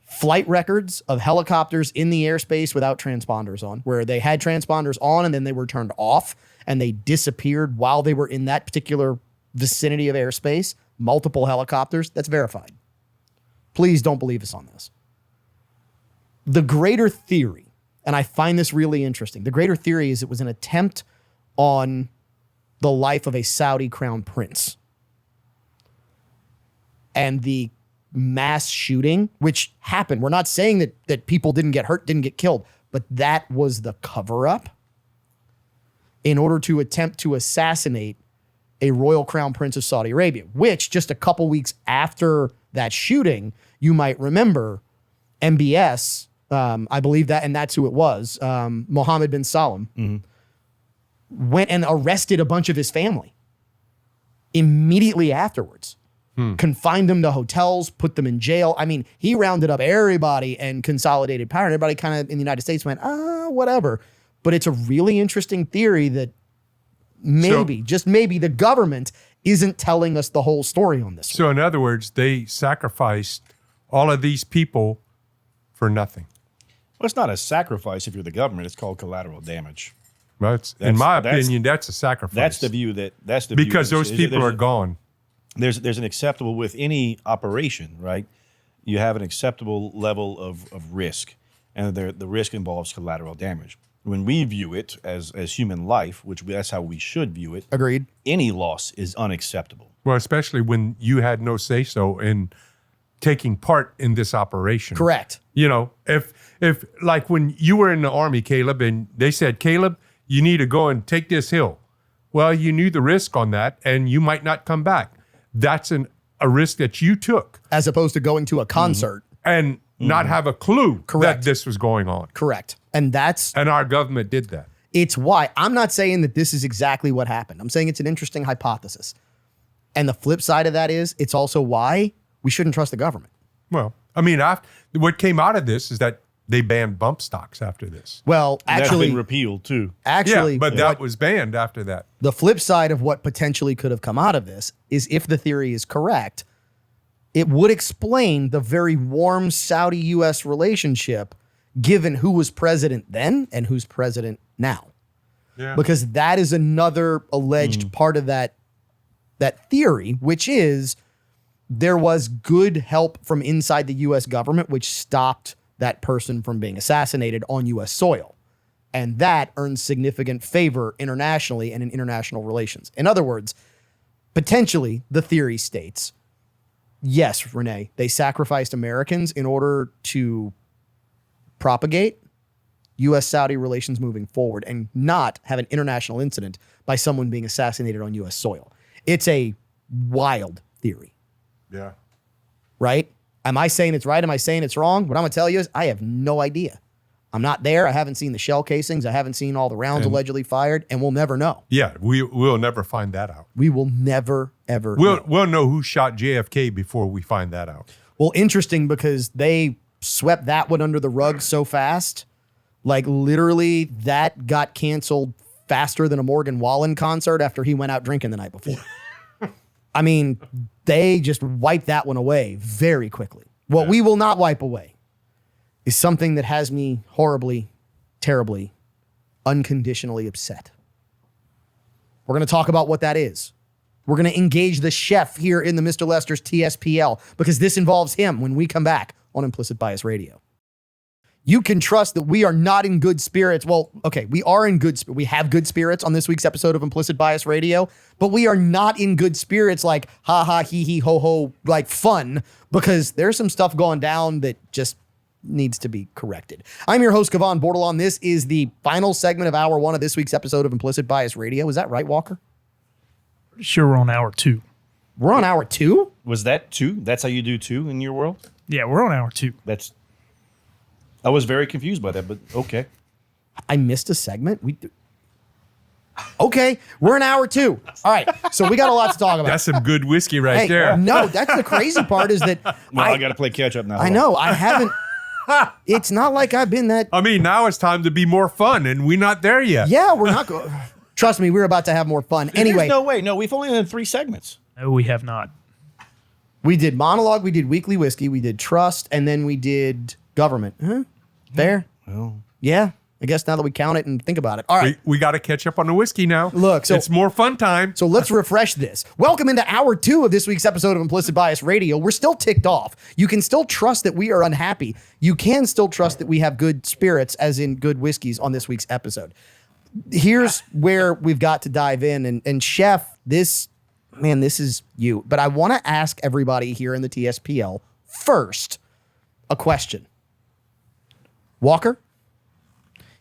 flight records of helicopters in the airspace without transponders on, where they had transponders on and then they were turned off and they disappeared while they were in that particular vicinity of airspace. Multiple helicopters. That's verified. Please don't believe us on this. The greater theory, and I find this really interesting, the greater theory is it was an attempt on the life of a Saudi crown prince. And the mass shooting, which happened. We're not saying that people didn't get hurt, didn't get killed, but that was the cover up in order to attempt to assassinate a royal crown prince of Saudi Arabia, which just a couple weeks after that shooting, you might remember MBS, I believe that, and that's who it was, Mohammed bin Salman, went and arrested a bunch of his family immediately afterwards. Confined them to hotels, put them in jail. I mean, he rounded up everybody and consolidated power. And everybody kind of in the United States went, whatever. But it's a really interesting theory that maybe, just maybe, the government isn't telling us the whole story on this. So, in other words, they sacrificed all of these people for nothing. Well, it's not a sacrifice if you're the government. It's called collateral damage. Well, in my that's- opinion, that's a sacrifice. That's the view that because those people there's are a- gone. There's an acceptable with any operation, right? You have an acceptable level of risk, and the risk involves collateral damage. When we view it as human life, that's how we should view it, Agreed. any loss is unacceptable. Well, especially when you had no say so in taking part in this operation. Correct. You know, if like when you were in the army, Caleb, and they said, Caleb, you need to go and take this hill. Well, you knew the risk on that, and you might not come back. That's a risk that you took As opposed to going to a concert. and not have a clue Correct. that this was going on. Correct. And that's, And our government did that. it's why I'm not saying that this is exactly what happened. I'm saying it's an interesting hypothesis. And the flip side of that is it's also why we shouldn't trust the government. Well, I mean, what came out of this is that they banned bump stocks after this. Well, That's actually, been repealed too. actually, yeah, but what- that was banned after that. the flip side of what potentially could have come out of this is if the theory is correct, it would explain the very warm Saudi-U.S. relationship given who was president then and who's president now. Yeah. Because that is another alleged part of that theory, which is there was good help from inside the U.S. government, which stopped that person from being assassinated on U.S. soil. And that earns significant favor internationally and in international relations. In other words, potentially, the theory states, yes, Renee, they sacrificed Americans in order to propagate U.S.-Saudi relations moving forward and not have an international incident by someone being assassinated on U.S. soil. It's a wild theory, Yeah. right? Am I saying it's right? Am I saying it's wrong? What I'm going to tell you is I have no idea. I'm not there. I haven't seen the shell casings. I haven't seen all the rounds allegedly fired, and we'll never know. Yeah, we'll never find that out. We will never, ever know. We'll know who shot JFK before we find that out. Well, interesting because they swept that one under the rug so fast. Like literally that got canceled faster than a Morgan Wallen concert after he went out drinking the night before. I mean, they just wiped that one away very quickly. What we will not wipe away is something that has me horribly, terribly, unconditionally upset. We're going to talk about what that is. We're going to engage the chef here in the Mr. Lester's TSPL because this involves him when we come back on Implicit Bias Radio. You can trust that we are not in good spirits. Well, okay, we are in good spirits. We have good spirits on this week's episode of Implicit Bias Radio, but we are not in good spirits like ha ha, hee hee, ho ho, like fun, because there's some stuff going down that just needs to be corrected. I'm your host, Kevon Bordelon. This is the final segment of hour 1 of this week's episode of Implicit Bias Radio. Is that right, Walker? Sure, we're on hour 2. We're on hour 2? Was that 2? That's how you do 2 in your world? Yeah, we're on hour 2. I was very confused by that, but okay. I missed a segment. Okay, we're in hour 2. All right, so we got a lot to talk about. That's some good whiskey right Hey, there. no, that's the crazy part is that No, I got to play catch up now. I know I haven't. It's not like I've been that. I mean, now it's time to be more fun, and we're not there yet. Yeah, we're not going. Trust me, we're about to have more fun. Anyway, There's no way. No, we've only done 3 segments. No, we have not. we did monologue, we did weekly whiskey, we did trust, and then we did government. Huh? Fair. Well, Yeah, I guess now that we count it and think about it. All right. We got to catch up on the whiskey now. Look, so- it's more fun time. So let's refresh this. Welcome into hour 2 of this week's episode of Implicit Bias Radio. We're still ticked off. You can still trust that we are unhappy. You can still trust that we have good spirits, as in good whiskeys, on this week's episode. Here's where we've got to dive in. And Chef, this is you. But I want to ask everybody here in the TSPL first a question. Walker,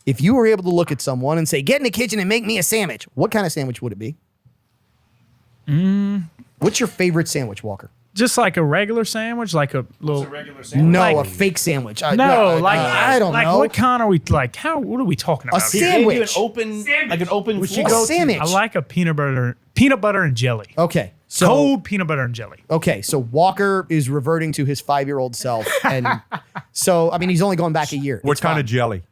if you were able to look at someone and say, get in the kitchen and make me a sandwich, what kind of sandwich would it be? What's your favorite sandwich, Walker? Just like a regular sandwich, like a little. regular sandwich. No, Like- a fake sandwich. No, like I don't like know. what kind are we like? What are we talking about? here? sandwich. Like an open. We should A go to- sandwich. I like a peanut butter and jelly. Okay, so Cold peanut butter and jelly. okay, so Walker is reverting to his 5-year-old self, and so I mean he's only going back a year. What It's kind fine. of jelly?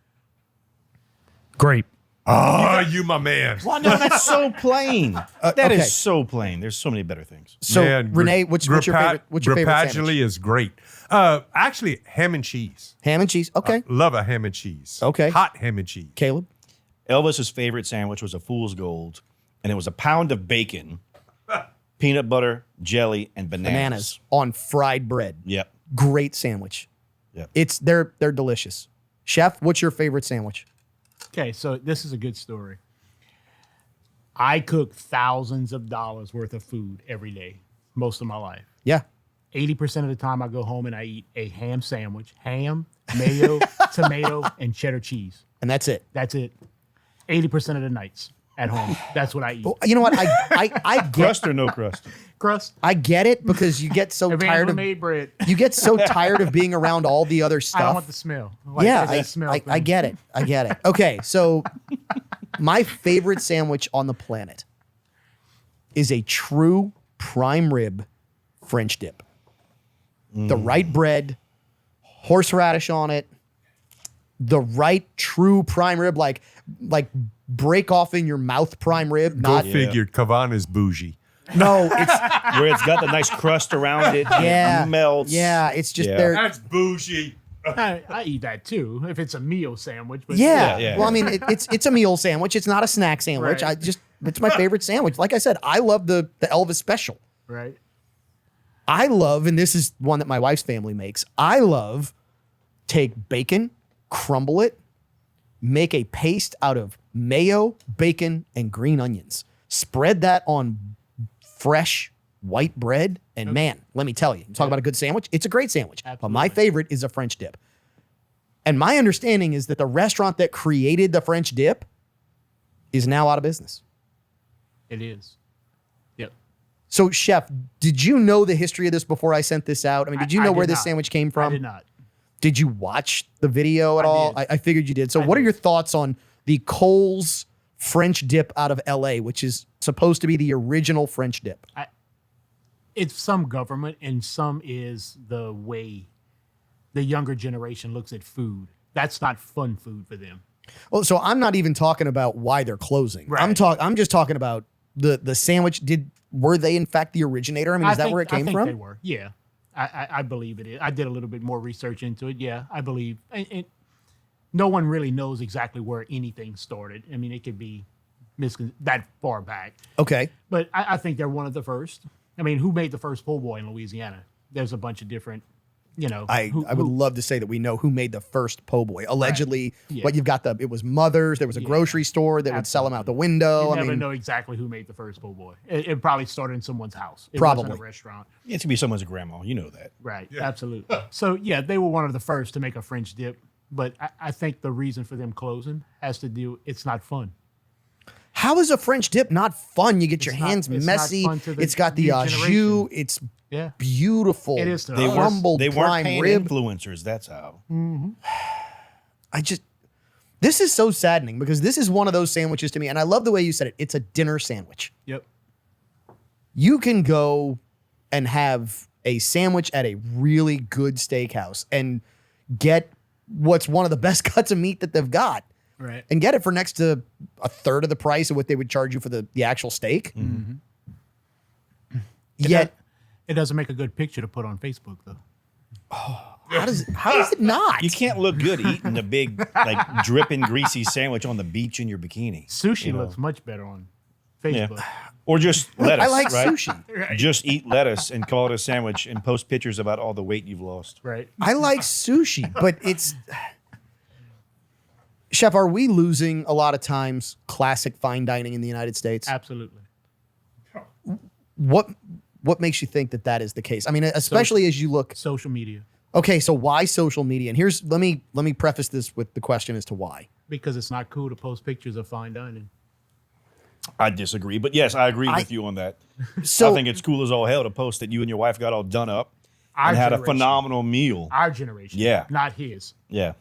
Grape. Oh, you my man. Well, no, that's so plain. That is okay. so plain. There's so many better things. So Man, Renee, what's your favorite? What's your favorite Rapagely sandwich? is great. Actually, ham and cheese. Ham and cheese. Okay, Love a ham and cheese. Okay. Hot ham and cheese. Caleb. Elvis's favorite sandwich was a Fool's Gold, and it was a pound of bacon, peanut butter, jelly, and Bananas on fried bread. Yep. Great sandwich. Yep. They're delicious. Chef, what's your favorite sandwich? Okay, so this is a good story. I cook thousands of dollars worth of food every day, most of my life. Yeah. 80% of the time I go home and I eat a ham sandwich, ham, mayo, tomato, and cheddar cheese. And that's it. That's it. 80% of the nights at home. That's what I eat. You know what? I get Crust or no crust? Crust, I get it because you get so tired Evangeline of made bread. you get so tired of being around all the other I stuff. don't want the smell. Like, Yeah, there's a smell I thing. get it. I get it. Okay, so my favorite sandwich on the planet is a true prime rib French dip. The right bread, horseradish on it, the right true prime rib, like break off in your mouth prime rib. Go Not figure. Kavan is bougie. no, it's Where it's got the nice crust around it. yeah, It melts. yeah. It's just Yeah. they're That's bougie. I eat that too if it's a meal sandwich. But yeah. Yeah, yeah. Well, I mean, it's a meal sandwich. It's not a snack sandwich. Right. It's my favorite sandwich. Like I said, I love the Elvis special. right. I love, and this is one that my wife's family makes. I love take bacon, crumble it, make a paste out of mayo, bacon, and green onions. Spread that on fresh white bread, and man, let me tell you, talk about a good sandwich. It's a great sandwich. But my favorite is a French dip. And my understanding is that the restaurant that created the French dip is now out of business. It is. Yep. So, Chef, did you know the history of this before I sent this out? I mean, did you know where this sandwich came from? I did not. Did you watch the video at all? did. I figured you did. So, what are your thoughts on the Cole's French dip out of LA, which is supposed to be the original French dip? It's some government, and some is the way the younger generation looks at food. That's not fun food for them. Well, so I'm not even talking about why they're closing. Right. I'm just talking about the sandwich. Were they in fact the originator? I mean, is that where it came I think from? they were. Yeah. I believe it is. I did a little bit more research into it. Yeah, I believe. And no one really knows exactly where anything started. I mean, it could be that far back. Okay. But I think they're one of the first. I mean, who made the first po' boy in Louisiana? There's a bunch of different, I would love to say that we know who made the first po' boy. Allegedly, Yeah. but you've got it was Mother's. There was a grocery store that would sell them out the window. You never know exactly who made the first po' boy. It probably started in someone's house. It wasn't Probably. a restaurant. It's gonna be someone's grandma. You know that. Right. Absolutely. So yeah, they were one of the first to make a French dip. But I think the reason for them closing has to do. It's not fun. How is a French dip not fun? You get your not- hands it's not messy. fun to the It's got the new jus. generation. It's Yeah. beautiful. It is to They us. crumbled weren't prime paying rib. influencers. That's how. This is so saddening because this is one of those sandwiches to me, and I love the way you said it. It's a dinner sandwich. Yep. You can go and have a sandwich at a really good steakhouse and get what's one of the best cuts of meat that they've got. Right. And get it for next to a third of the price of what they would charge you for the actual steak. Yet, It doesn't make a good picture to put on Facebook though. how does it not? You can't look good eating a big, like dripping, greasy sandwich on the beach in your bikini. Sushi looks much better on Facebook. Or just lettuce. I like right? sushi. Just eat lettuce and call it a sandwich and post pictures about all the weight you've lost. Right. I like sushi, but it's Chef, are we losing a lot of times classic fine dining in the United States? Absolutely. What makes you think that is the case? I mean, especially as you look. Social media. Okay, so why social media? And here's let me preface this with the question as to why. Because it's not cool to post pictures of fine dining. I disagree, but yes, I agree with you on that. So I think it's cool as all hell to post that you and your wife got all done up Our and had a generation. phenomenal meal. Our generation. Yeah. Not his. Yeah,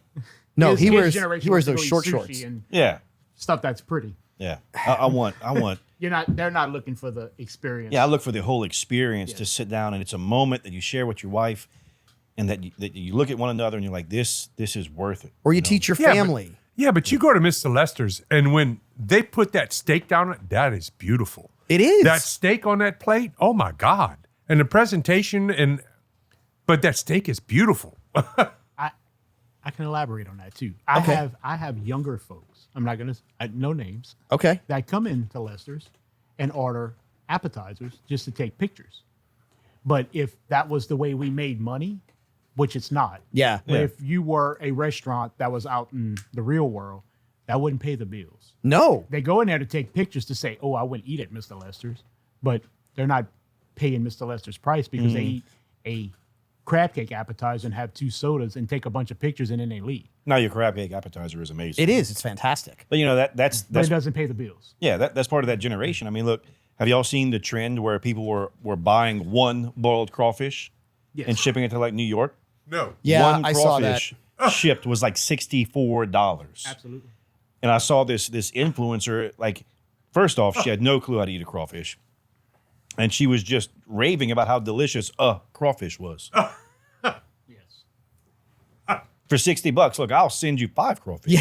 no, His- he his wears generation wants to those go eat short sushi shorts. and yeah, stuff that's pretty. yeah. I want. They're not looking for the experience. Yeah, I look for the whole experience to sit down and it's a moment that you share with your wife, and that you look at one another and you're like, this is worth it. Or you teach your Yeah, but- family. Yeah, but you go to Mr. Lester's, and when they put that steak down, that is beautiful. It is. That steak on that plate, oh my God. And the presentation, but that steak is beautiful. I can elaborate on that too. I have younger folks. I'm not gonna no names Okay. that come into Lester's and order appetizers just to take pictures. But if that was the way we made money, which it's not. Yeah. But if you were a restaurant that was out in the real world, that wouldn't pay the bills. No. They go in there to take pictures to say, "Oh, I went eat at Mr. Lester's," but they're not paying Mr. Lester's price because they eat a crab cake appetizer and have 2 sodas and take a bunch of pictures and then they leave. Now your crab cake appetizer is amazing. It is. It's fantastic. But you know that's But it doesn't pay the bills. yeah, that's part of that generation. I mean, look, have y'all seen the trend where people were buying one boiled crawfish Yes. and shipping it to like New York? No. Yeah, One I saw that. crawfish shipped was like $64. Absolutely. And I saw this influencer, like, first off, she had no clue how to eat a crawfish. And she was just raving about how delicious a crawfish was. Yes. For $60, look, I'll send you 5 crawfish.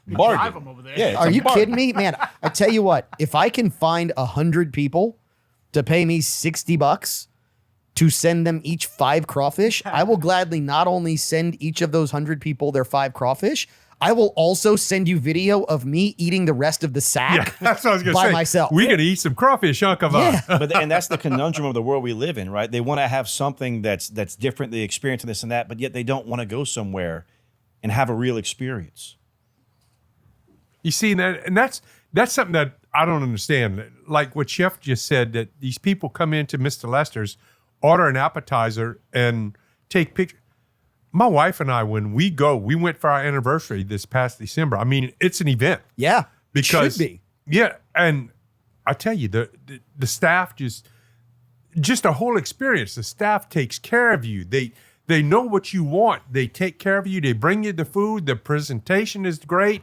Bargain. Drive them over there. Yeah, it's Are a you bargain. kidding me? Man, I tell you what, if I can find 100 people to pay me $60 to send them each 5 crawfish, I will gladly not only send each of those 100 people their 5 crawfish, I will also send you video of me eating the rest of the sack That's what I was going to by say. myself. We're going to eat some crawfish, huh, Kavan? And that's the conundrum of the world we live in, right? They want to have something that's different, the experience and this and that, but yet they don't want to go somewhere and have a real experience. You see, and that's something that I don't understand. Like what Chef just said, that these people come into Mr. Lester's, order an appetizer, and take pictures. My wife and I, when we go, we went for our anniversary this past December. I mean, it's an event. Yeah. Because, it should be. Yeah, and I tell you, the staff just a whole experience. The staff takes care of you. They know what you want. They take care of you. They bring you the food. The presentation is great.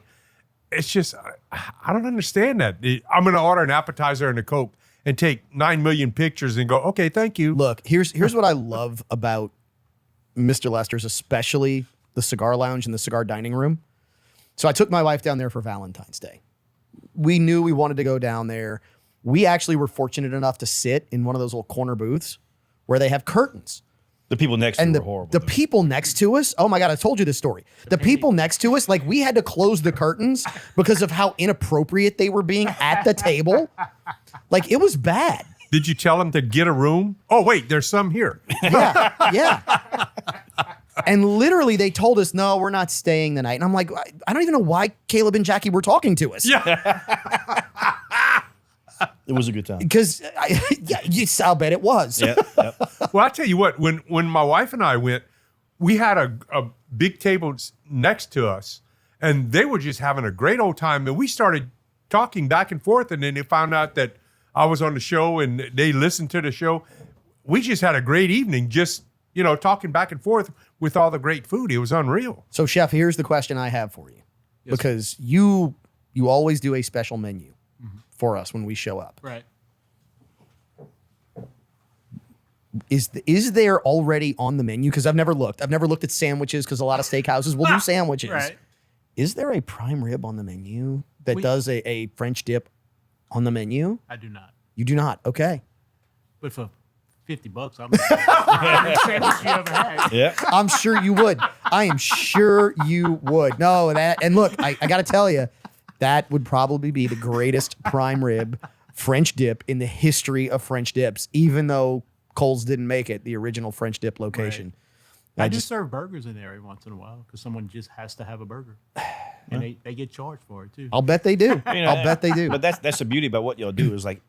It's just, I don't understand that. I'm going to order an appetizer and a Coke and take 9 million pictures and go, okay, thank you. Look, here's what I love about Mr. Lester's, especially the cigar lounge and the cigar dining room. So I took my wife down there for Valentine's Day. We knew we wanted to go down there. We actually were fortunate enough to sit in one of those little corner booths where they have curtains. The people next to And you the, were horrible. the people next to us, oh my God, I told you this story. The people next to us, like we had to close the curtains because of how inappropriate they were being at the table. Like it was bad. Did you tell them to get a room? Oh, wait, there's some here. Yeah. And literally they told us, no, we're not staying the night. And I'm like, I don't even know why Caleb and Jackie were talking to us. Yeah. It was a good time. Because I'll bet it was. Yeah. Yep. Well, I tell you what, when my wife and I went, we had a big table next to us, and they were just having a great old time. And we started talking back and forth, and then they found out that I was on the show, and they listened to the show. We just had a great evening, just talking back and forth with all the great food. It was unreal. So, Chef, here's the question I have for you, because you always do a special menu for us when we show up. Right. Is there already on the menu? Because I've never looked. I've never looked at sandwiches because a lot of steakhouses will do sandwiches. Right. Is there a prime rib on the menu that We- does a French dip on the menu? I do not. You do not. Okay. But for $50, I'm the sandwich you ever had. Yeah. I'm sure you would. I am sure you would. No, and look, I got to tell you, that would probably be the greatest prime rib French dip in the history of French dips, even though Cole's didn't make it, the original French dip location. I just serve burgers in there every once in a while because someone just has to have a burger. And they get charged for it too. I'll bet they do. You know, I'll bet they do. But that's the beauty about what y'all do is like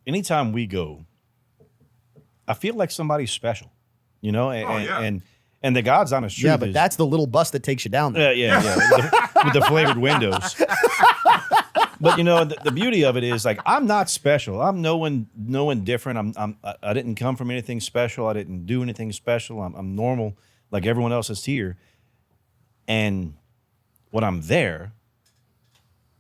anytime we go, I feel like somebody's special, and, yeah. and the God's honest truth. Yeah, but is, that's the little bus that takes you down there. yeah, with the flavored windows. But the beauty of it is like I'm not special. I'm no one different. I didn't come from anything special. I didn't do anything special. I'm normal like everyone else is here. And when I'm there,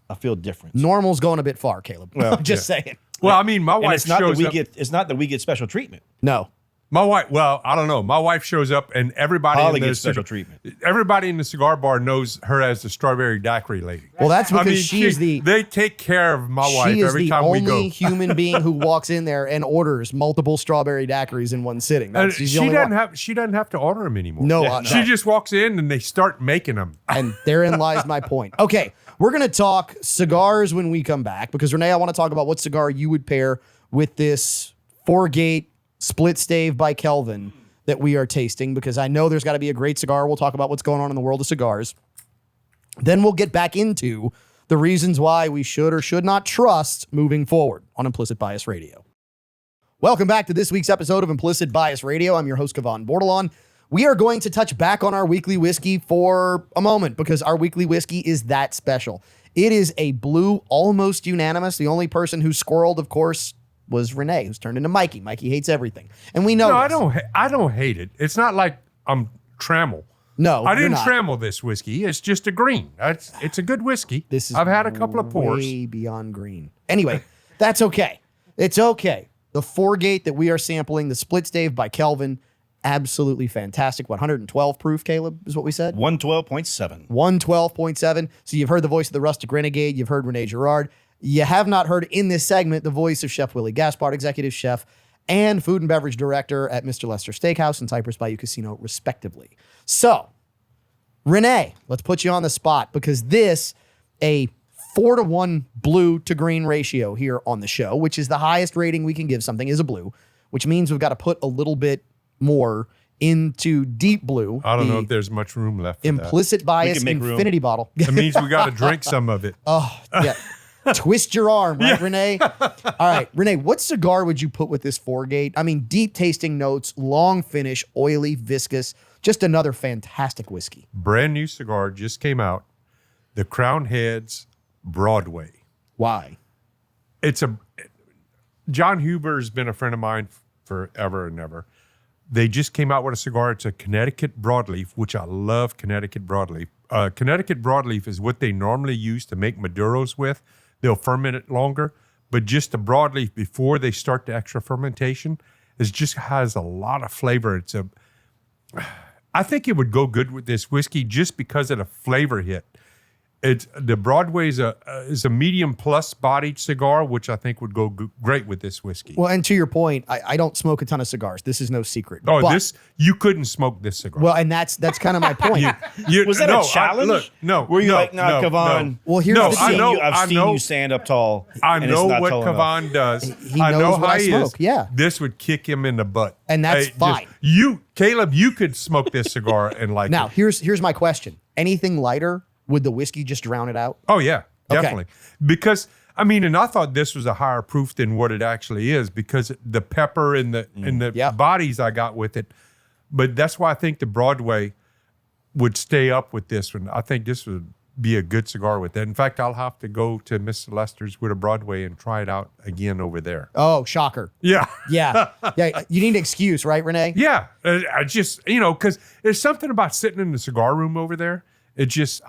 I feel different. Normal's going a bit far, Caleb. Well, Just saying. Well, I mean, my And wife it's not that shows we up. it's not that we get special treatment. No. My wife, well, I don't know. My wife shows up, and everybody Holly in the gets special treatment. Everybody in the cigar bar knows her as the strawberry daiquiri lady. Well, that's because I mean, she is the They take care of my wife she is every the time we only go. human being who walks in there and orders multiple strawberry daiquiris in one sitting. And She's the she only doesn't one. have. She doesn't have to order them anymore. No, she no. just walks in and they start making them. And therein lies my point. Okay, we're going to talk cigars when we come back because, Renee, I want to talk about what cigar you would pair with this Four-Gate Split Stave by Kelvin that we are tasting because I know there's got to be a great cigar. We'll talk about what's going on in the world of cigars. Then we'll get back into the reasons why we should or should not trust moving forward on Implicit Bias Radio. Welcome back to this week's episode of Implicit Bias Radio. I'm your host, Kevon Bordelon. We are going to touch back on our weekly whiskey for a moment because our weekly whiskey is that special. It is a blue, almost unanimous. The only person who squirreled, of course, was Renee, who's turned into Mikey. Mikey hates everything. And we know No, this. I don't hate it. It's not like I'm trammel. No, I you're didn't not. trammel this whiskey. It's just a green. It's a good whiskey. This is I've had a couple of pours. way beyond green. Anyway, that's okay. It's okay. The Four-Gate that we are sampling, the Split Stave by Kelvin, absolutely fantastic. 112 proof, Caleb, is what we said? 112.7. 112.7. So you've heard the voice of the Rustic Renegade. You've heard Renee Girard. You have not heard in this segment the voice of Chef Willie Gaspard, executive chef and food and beverage director at Mr. Lester Steakhouse and Cypress Bayou Casino, respectively. So, Renee, let's put you on the spot because this, a 4-to-1 blue to green ratio here on the show, which is the highest rating we can give something is a blue, which means we've got to put a little bit more into deep blue. I don't know the if there's much room left for that. implicit bias make room. infinity bottle. It means we got to drink some of it. Oh, yeah. twist your arm, right, Renee? All right, Renee, what cigar would you put with this 4-gate? I mean, deep tasting notes, long finish, oily, viscous, just another fantastic whiskey. Brand new cigar just came out. The Crown Heads Broadway. Why? John Huber's been a friend of mine forever and ever. They just came out with a cigar. It's a Connecticut broadleaf, which I love Connecticut broadleaf. Connecticut broadleaf is what they normally use to make Maduros with. They'll ferment it longer, but just the broadleaf before they start the extra fermentation just has a lot of flavor. I think it would go good with this whiskey just because of the flavor hit. The Broadway is a medium plus bodied cigar, which I think would go great with this whiskey. Well, and to your point, I don't smoke a ton of cigars. This is no secret. Oh, But- you couldn't smoke this cigar. Well, and that's kind of my point. Was that a challenge? Were you like, nah, Kavan? Well, here's the thing. I've seen you stand up tall. I and it's know not what tall enough. Kavan does. He I knows know what how I he smoke, is. yeah. This would kick him in the butt. And that's fine. Caleb, you could smoke this cigar and like Now, it. here's my question. Anything lighter, would the whiskey just drown it out? Oh, yeah, Okay. definitely. Because, I mean, and I thought this was a higher proof than what it actually is because the pepper and the Yep. bodies I got with it. But that's why I think the Broadway would stay up with this one. I think this would be a good cigar with that. In fact, I'll have to go to Mr. Lester's with a Broadway and try it out again over there. Oh, shocker. Yeah. Yeah. Yeah. You need an excuse, right, Renee? Yeah. I just, because there's something about sitting in the cigar room over there. It's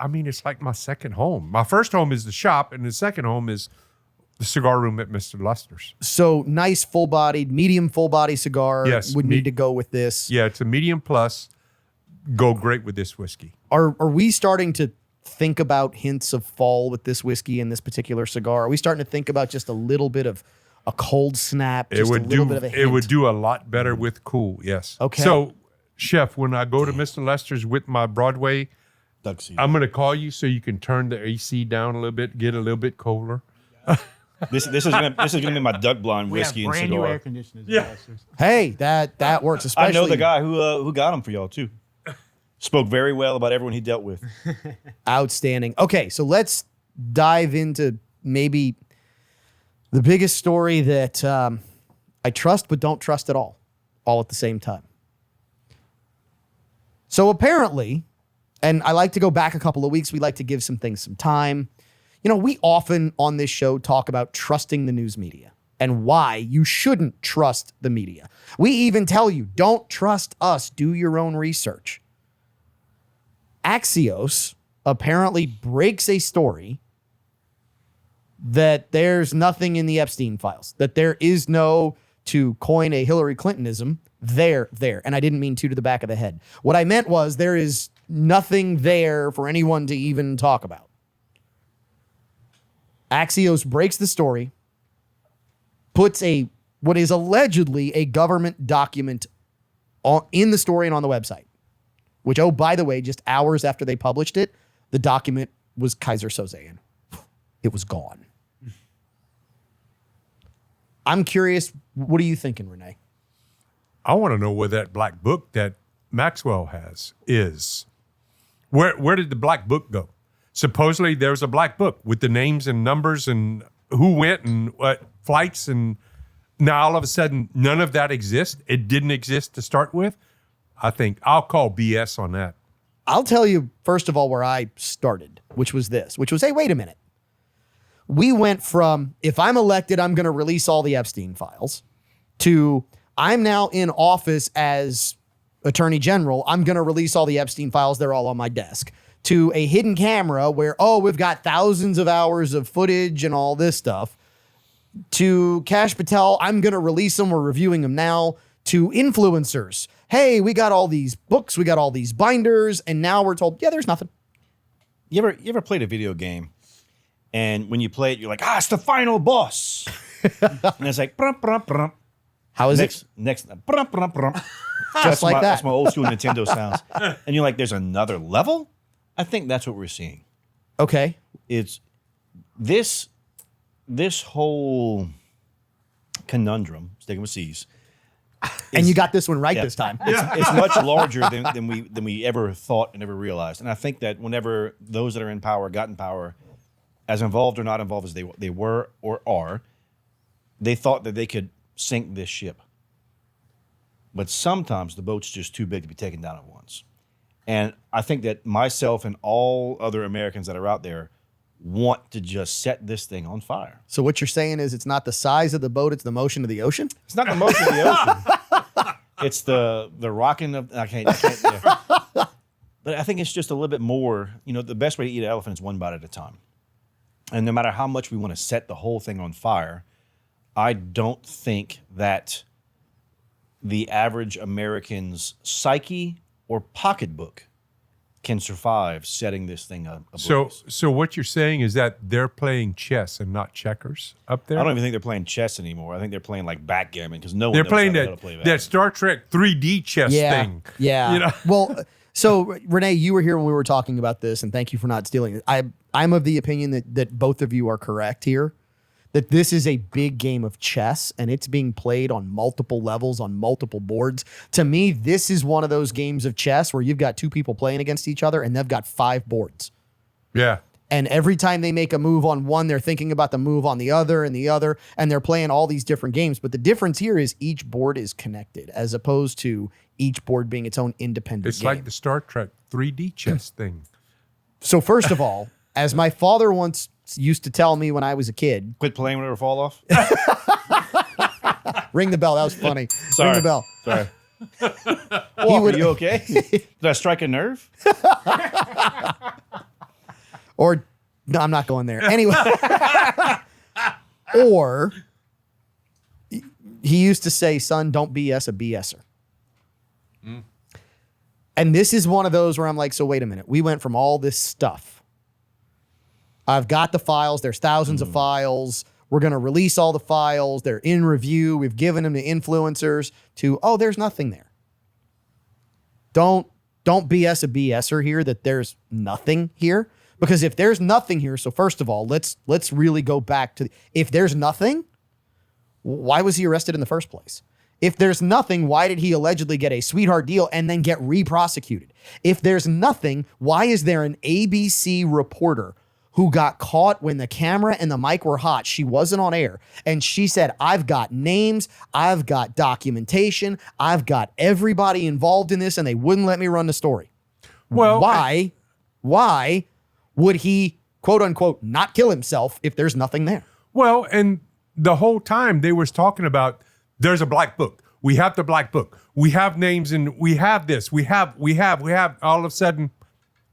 like my second home. My first home is the shop, and the second home is the cigar room at Mr. Lester's. So nice full-bodied, medium full-body cigar Yes, would need to go with this. Yeah, it's a medium plus. Go great with this whiskey. Are we starting to think about hints of fall with this whiskey and this particular cigar? Are we starting to think about just a little bit of a cold snap, just a little bit of a hint? It would do a lot better with cool, yes. Okay. So, Chef, when I go to Mr. Lester's with my Broadway, Doug C. I'm going to call you so you can turn the AC down a little bit, get a little bit colder. This is gonna be my Doug Blonde We have whiskey and brand new cigar. air conditioners. Yeah. Hey, that works. Especially I know the guy who got them for y'all too. Spoke very well about everyone he dealt with. Outstanding. Okay, so let's dive into maybe the biggest story that I trust but don't trust at all at the same time. So apparently, and I like to go back a couple of weeks, we like to give some things some time. We often on this show talk about trusting the news media and why you shouldn't trust the media. We even tell you, don't trust us, do your own research. Axios apparently breaks a story that there's nothing in the Epstein files, that there is no, to coin a Hillary Clintonism, there. And I didn't mean to the back of the head. What I meant was there is nothing there for anyone to even talk about. Axios breaks the story, puts what is allegedly a government document in the story and on the website, which, oh, by the way, just hours after they published it, the document was Kaiser Soze. It was gone. I'm curious, what are you thinking, Renee? I want to know where that black book that Maxwell has is. Where did the black book go? Supposedly there's a black book with the names and numbers and who went and what flights, and now all of a sudden none of that exists. It didn't exist to start with. I think I'll call BS on that. I'll tell you, first of all, where I started, which was, hey, wait a minute. We went from, if I'm elected, I'm going to release all the Epstein files, to I'm now in office as Attorney General, I'm going to release all the Epstein files, they're all on my desk, to a hidden camera where, we've got thousands of hours of footage and all this stuff, to Kash Patel, I'm going to release them, we're reviewing them now, to influencers. Hey, we got all these books, we got all these binders, and now we're told, there's nothing. You ever played a video game, and when you play it, you're like, it's the final boss, and it's like, brum, brum, brum. How is it? Next, brum, brum, brum. Just like that. That's my old school Nintendo sounds. And you're like, there's another level? I think that's what we're seeing. Okay. It's this whole conundrum, sticking with C's. And you got this one right Yeah. this time. It's much larger than we ever thought and ever realized. And I think that whenever those that are in power got in power, as involved or not involved as they were or are, they thought that they could sink this ship. But sometimes the boat's just too big to be taken down at once. And I think that myself and all other Americans that are out there want to just set this thing on fire. So what you're saying is it's not the size of the boat, it's the motion of the ocean? It's not the motion of the ocean. It's the rocking of, I can't yeah. But I think it's just a little bit more, the best way to eat an elephant is one bite at a time. And no matter how much we want to set the whole thing on fire, I don't think that the average American's psyche or pocketbook can survive setting this thing up. So what you're saying is that they're playing chess and not checkers up there? I don't even think they're playing chess anymore. I think they're playing like backgammon because no one They're knows playing how to play that Star Trek 3D chess thing. Yeah. Well, so Renee, you were here when we were talking about this, and thank you for not stealing it. I'm of the opinion that both of you are correct here, that this is a big game of chess and it's being played on multiple levels, on multiple boards. To me, this is one of those games of chess where you've got two people playing against each other and they've got 5 boards. Yeah. And every time they make a move on one, they're thinking about the move on the other, and they're playing all these different games. But the difference here is each board is connected as opposed to each board being its own independent It's game. like the Star Trek 3D chess thing. So first of all, as my father once used to tell me when I was a kid, Quit playing whenever fall off. ring the bell. That was funny. Sorry. Ring the bell. Sorry. He would, Are you okay? Did I strike a nerve? or no, I'm not going there. Anyway, or he used to say, "Son, don't BS a BSer." And this is one of those where I'm like, so wait a minute. We went from all this stuff. I've got the files. There's thousands of files. We're going to release all the files. They're in review. We've given them to influencers to, oh, there's nothing there. Don't BS a BSer here that there's nothing here. Because if there's nothing here, so first of all, let's really go back to, if there's nothing, why was he arrested in the first place? If there's nothing, why did he allegedly get a sweetheart deal and then get re-prosecuted? If there's nothing, why is there an ABC reporter who got caught when the camera and the mic were hot? She wasn't on air. And she said, I've got names, I've got documentation, I've got everybody involved in this, and they wouldn't let me run the story. Well, Why would he, quote unquote, not kill himself if there's nothing there? Well, and the whole time they was talking about there's a black book. We have the black book. We have names and we have this. We have. All of a sudden,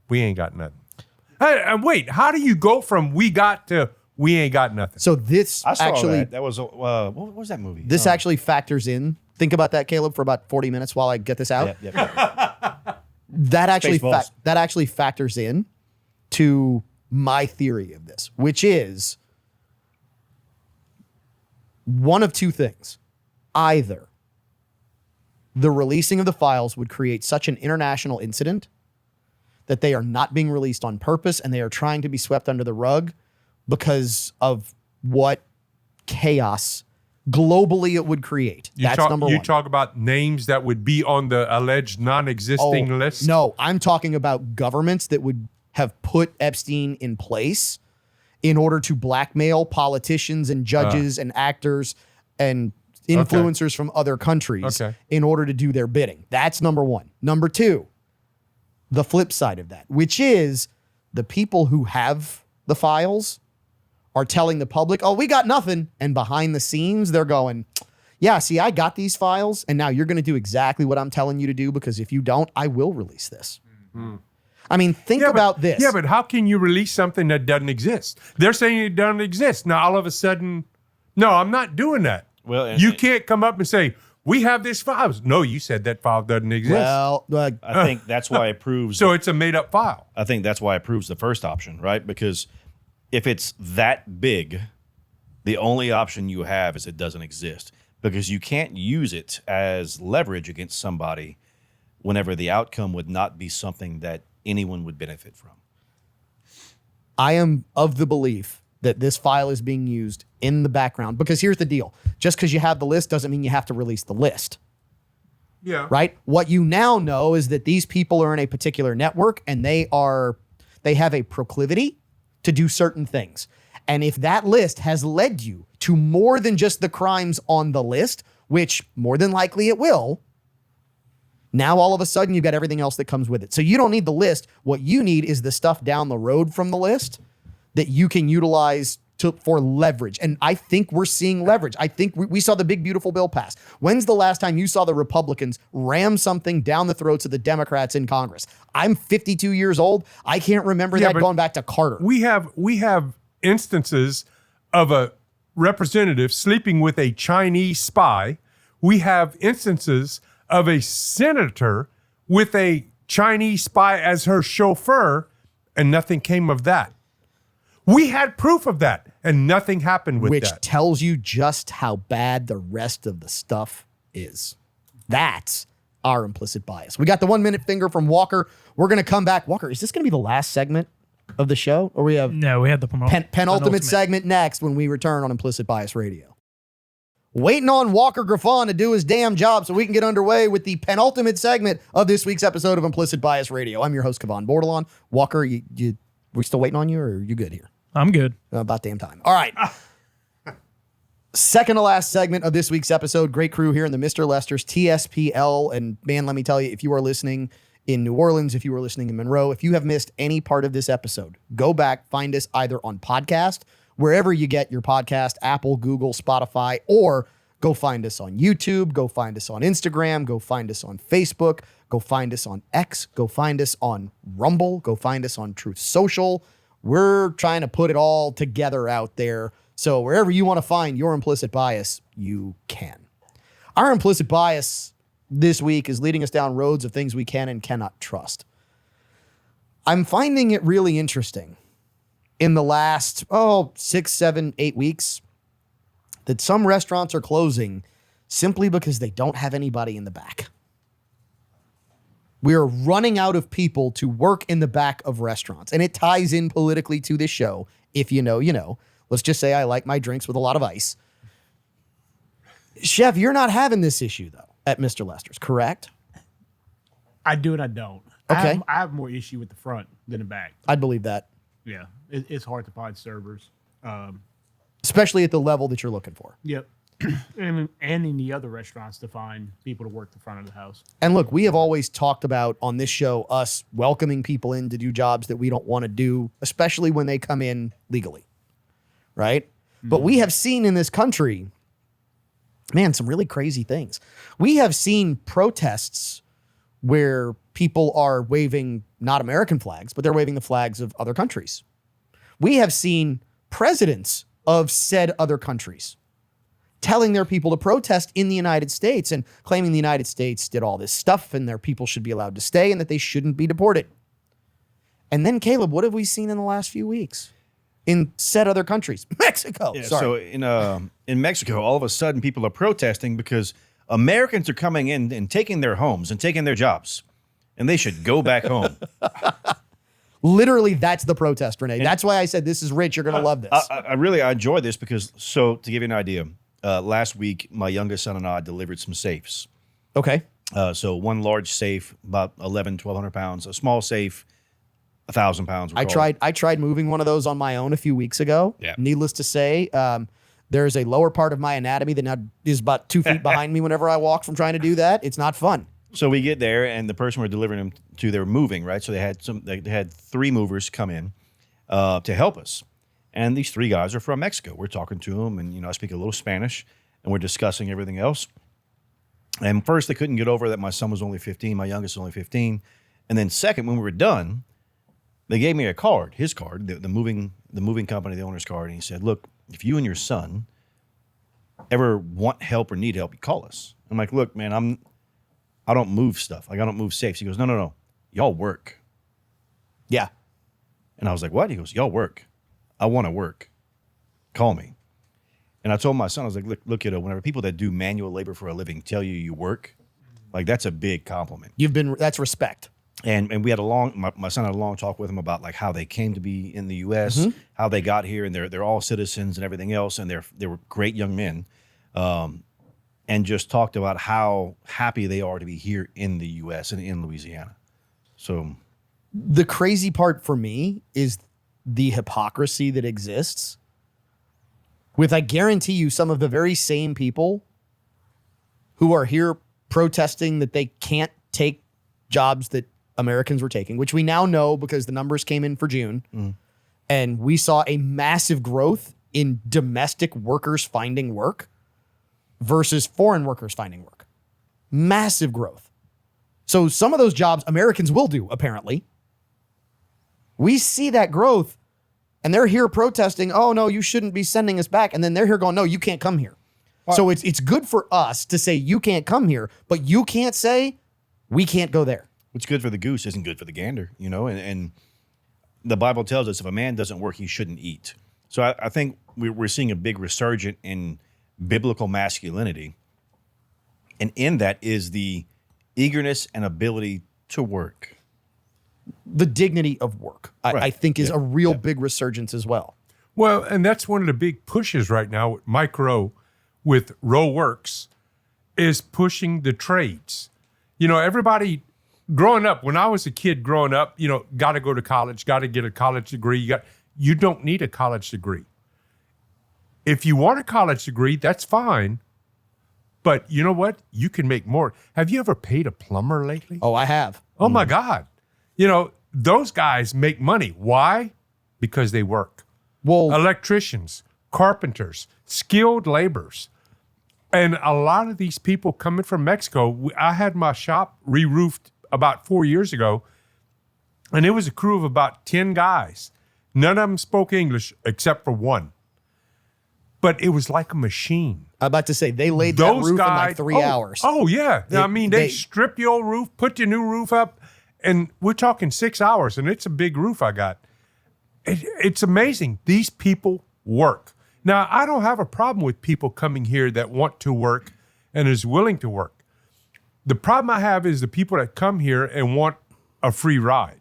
we ain't got nothing. Hey, and wait, how do you go from we got to we ain't got nothing? So this I saw actually, that. That was what was that movie? this actually factors in. Think about that, Caleb, for about 40 minutes while I get this out. Yep. That actually Spaceballs. that actually factors in to my theory of this, which is one of two things. Either the releasing of the files would create such an international incident that they are not being released on purpose and they are trying to be swept under the rug because of what chaos globally it would create. That's number one. You talk about names that would be on the alleged non-existing list? No, I'm talking about governments that would have put Epstein in place in order to blackmail politicians and judges and actors and influencers from other countries in order to do their bidding. That's number one. Number two, the flip side of that, which is the people who have the files are telling the public, oh, we got nothing. And behind the scenes, they're going, yeah, see, I got these files, and now you're going to do exactly what I'm telling you to do, because if you don't, I will release this. I mean, think about this. Yeah, but how can you release something that doesn't exist? They're saying it doesn't exist. Now, all of a sudden, no, I'm not doing that. Well, you can't come up and say, we have this file. No, you said that file doesn't exist. Well, I think that's why it proves. So it's a made-up file. I think that's why it proves the first option, right? Because if it's that big, the only option you have is it doesn't exist, because you can't use it as leverage against somebody whenever the outcome would not be something that anyone would benefit from. I am of the belief that this file is being used in the background, because here's the deal. Just because you have the list doesn't mean you have to release the list. Yeah. Right? What you now know is that these people are in a particular network and they have a proclivity to do certain things. And if that list has led you to more than just the crimes on the list, which more than likely it will, now all of a sudden you've got everything else that comes with it. So you don't need the list. What you need is the stuff down the road from the list that you can utilize for leverage. And I think we're seeing leverage. I think we saw the big, beautiful bill pass. When's the last time you saw the Republicans ram something down the throats of the Democrats in Congress? I'm 52 years old. I can't remember that but going back to Carter. We have instances of a representative sleeping with a Chinese spy. We have instances of a senator with a Chinese spy as her chauffeur, and nothing came of that. We had proof of that, and nothing happened with which that. tells you just how bad the rest of the stuff is. That's our implicit bias. We got the 1 minute finger from Walker. We're going to come back. Walker, is this going to be the last segment of the show? Or we have No, we had the penultimate segment next when we return on Implicit Bias Radio. Waiting on Walker Griffon to do his damn job so we can get underway with the penultimate segment of this week's episode of Implicit Bias Radio. I'm your host, Kevon Bordelon. Walker, we still waiting on you, or are you good here? I'm good. About damn time. All right. Second to last segment of this week's episode. Great crew here in the Mr. Lester's TSPL. And man, let me tell you, if you are listening in New Orleans, if you are listening in Monroe, if you have missed any part of this episode, go back, find us either on podcast, wherever you get your podcast, Apple, Google, Spotify, or go find us on YouTube, go find us on Instagram, go find us on Facebook, go find us on X, go find us on Rumble, go find us on Truth Social. We're trying to put it all together out there. So wherever you want to find your implicit bias, you can. Our implicit bias this week is leading us down roads of things we can and cannot trust. I'm finding it really interesting in the last, 6, 7, 8 weeks that some restaurants are closing simply because they don't have anybody in the back. We're running out of people to work in the back of restaurants. And it ties in politically to this show. If you know, you know. Let's just say I like my drinks with a lot of ice. Chef, you're not having this issue, though, at Mr. Lester's, correct? I do and I don't. Okay. I have more issue with the front than the back. I'd believe that. Yeah. It's hard to find servers. Especially at the level that you're looking for. Yep. And in the other restaurants to find people to work the front of the house. And look, we have always talked about on this show us welcoming people in to do jobs that we don't want to do, especially when they come in legally, right? Mm-hmm. But we have seen in this country, man, some really crazy things. We have seen protests where people are waving not American flags, but they're waving the flags of other countries. We have seen presidents of said other countries telling their people to protest in the United States and claiming the United States did all this stuff and their people should be allowed to stay and that they shouldn't be deported. And then, Caleb, what have we seen in the last few weeks in said other countries? Mexico. Yeah, Sorry. so in Mexico, all of a sudden people are protesting because Americans are coming in and taking their homes and taking their jobs, and they should go back home. Literally, that's the protest, Renee. That's why I said this is rich. You're going to love this. I really enjoy this because, so to give you an idea, last week, my youngest son and I delivered some safes. Okay. So one large safe, about 1,200 pounds, a small safe, 1,000 pounds. I tried moving one of those on my own a few weeks ago. Yeah. Needless to say, there's a lower part of my anatomy that now is about 2 feet behind me whenever I walk from trying to do that. It's not fun. So we get there, and the person we're delivering them to, they were moving, right? So they had 3 movers come in to help us. And these 3 guys are from Mexico. We're talking to them, and I speak a little Spanish, and we're discussing everything else. And first, they couldn't get over that my son was only 15, my youngest was only 15. And then second, when we were done, they gave me a card, his card, the moving company, the owner's card, and he said, "Look, if you and your son ever want help or need help, you call us." I'm like, "Look, man, I don't move stuff. Like, I don't move safes." He goes, No. Y'all work. Yeah. And I was like, "What?" He goes, "Y'all work. I want to work. Call me." And I told my son, I was like, look, kiddo, whenever people that do manual labor for a living tell you work, like, that's a big compliment. That's respect. And we had my son had a long talk with him about like how they came to be in the U.S., how they got here, and they're all citizens and everything else, and they were great young men. And just talked about how happy they are to be here in the U.S. and in Louisiana. So the crazy part for me is the hypocrisy that exists with, I guarantee you, some of the very same people who are here protesting that they can't take jobs that Americans were taking, which we now know because the numbers came in for June. And we saw a massive growth in domestic workers finding work versus foreign workers finding work. Massive growth. So some of those jobs Americans will do, apparently. We see that growth, and they're here protesting, oh, no, you shouldn't be sending us back. And then they're here going, no, you can't come here. So it's good for us to say you can't come here, but you can't say we can't go there. What's good for the goose isn't good for the gander, you know? And the Bible tells us if a man doesn't work, he shouldn't eat. So I think we're seeing a big resurgence in biblical masculinity. And in that is the eagerness and ability to work. The dignity of work, I think, is a real big resurgence as well. Well, and that's one of the big pushes right now with Mike Rowe, with Rowe Works, is pushing the trades. You know, everybody growing up, when I was a kid growing up, you know, got to go to college, got to get a college degree. You don't need a college degree. If you want a college degree, that's fine. But you know what? You can make more. Have you ever paid a plumber lately? Oh, I have. Oh my God. You know, those guys make money. Why? Because they work. Well, Electricians, carpenters, skilled laborers. And a lot of these people coming from Mexico, I had my shop re-roofed about 4 years ago, and it was a crew of about 10 guys. None of them spoke English except for one. But it was like a machine. I'm about to say, they laid that roof in like 3 hours. Oh, yeah. I mean, they stripped the old roof, put the new roof up, and we're talking 6 hours, and it's a big roof I got. It's amazing. These people work. Now, I don't have a problem with people coming here that want to work and is willing to work. The problem I have is the people that come here and want a free ride.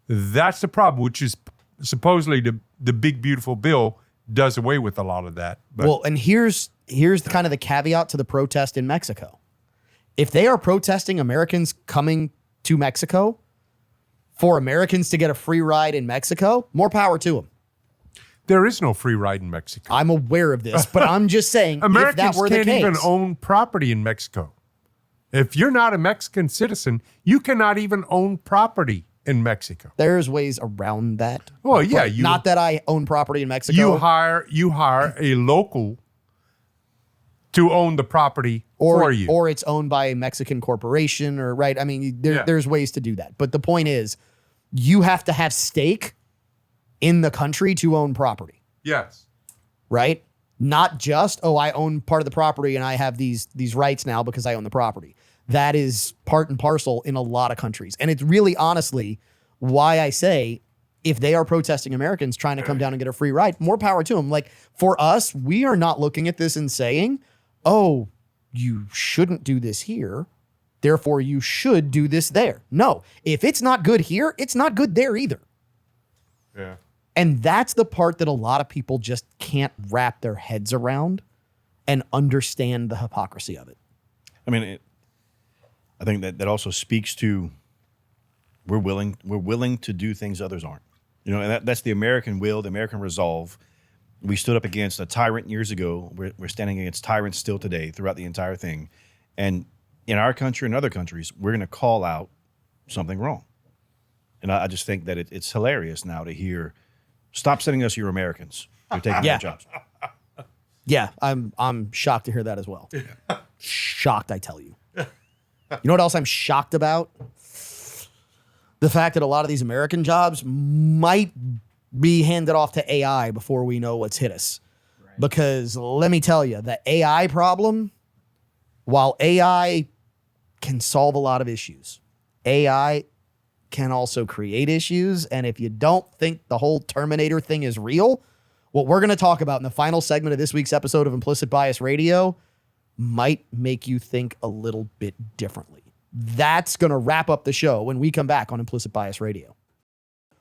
That's the problem, which is supposedly the big, beautiful bill does away with a lot of that. But Well, and here's the kind of the caveat to the protest in Mexico. If they are protesting Americans coming to Mexico for Americans to get a free ride in Mexico, more power to them. there is no free ride in Mexico. I'm aware of this, but I'm just saying, if that Americans were the can't case, even own property in Mexico. If you're not a Mexican citizen, you cannot even own property in Mexico. there's ways around that. Well, yeah, But not that I own property in Mexico. you hire a local to own the property for you. or it's owned by a Mexican corporation, or right. I mean, there's ways to do that. But the point is, you have to have stake in the country to own property, Yes. right? Not just, oh, I own part of the property and I have these rights now because I own the property. That is part and parcel in a lot of countries. And it's really honestly why I say, if they are protesting Americans trying to come down and get a free ride, more power to them. Like, for us, we are not looking at this and saying, oh, you shouldn't do this here, therefore you should do this there. No, if it's not good here, it's not good there either. Yeah. And that's the part that a lot of people just can't wrap their heads around and understand the hypocrisy of it. I mean, I think that also speaks to we're willing to do things others aren't. You know, and that's the American will, the American resolve. We stood up against a tyrant years ago. We're standing against tyrants still today throughout the entire thing. And in our country and other countries, we're going to call out something wrong. And I just think that it's hilarious now to hear, stop sending us your Americans. You're taking our jobs. Yeah, I'm shocked to hear that as well. Shocked, I tell you. You know what else I'm shocked about? The fact that a lot of these American jobs might be handed off to AI before we know what's hit us. Right. Because let me tell you, the AI problem, while AI can solve a lot of issues, AI can also create issues. And if you don't think the whole Terminator thing is real, what we're going to talk about in the final segment of this week's episode of Implicit Bias Radio might make you think a little bit differently. That's going to wrap up the show when we come back on Implicit Bias Radio.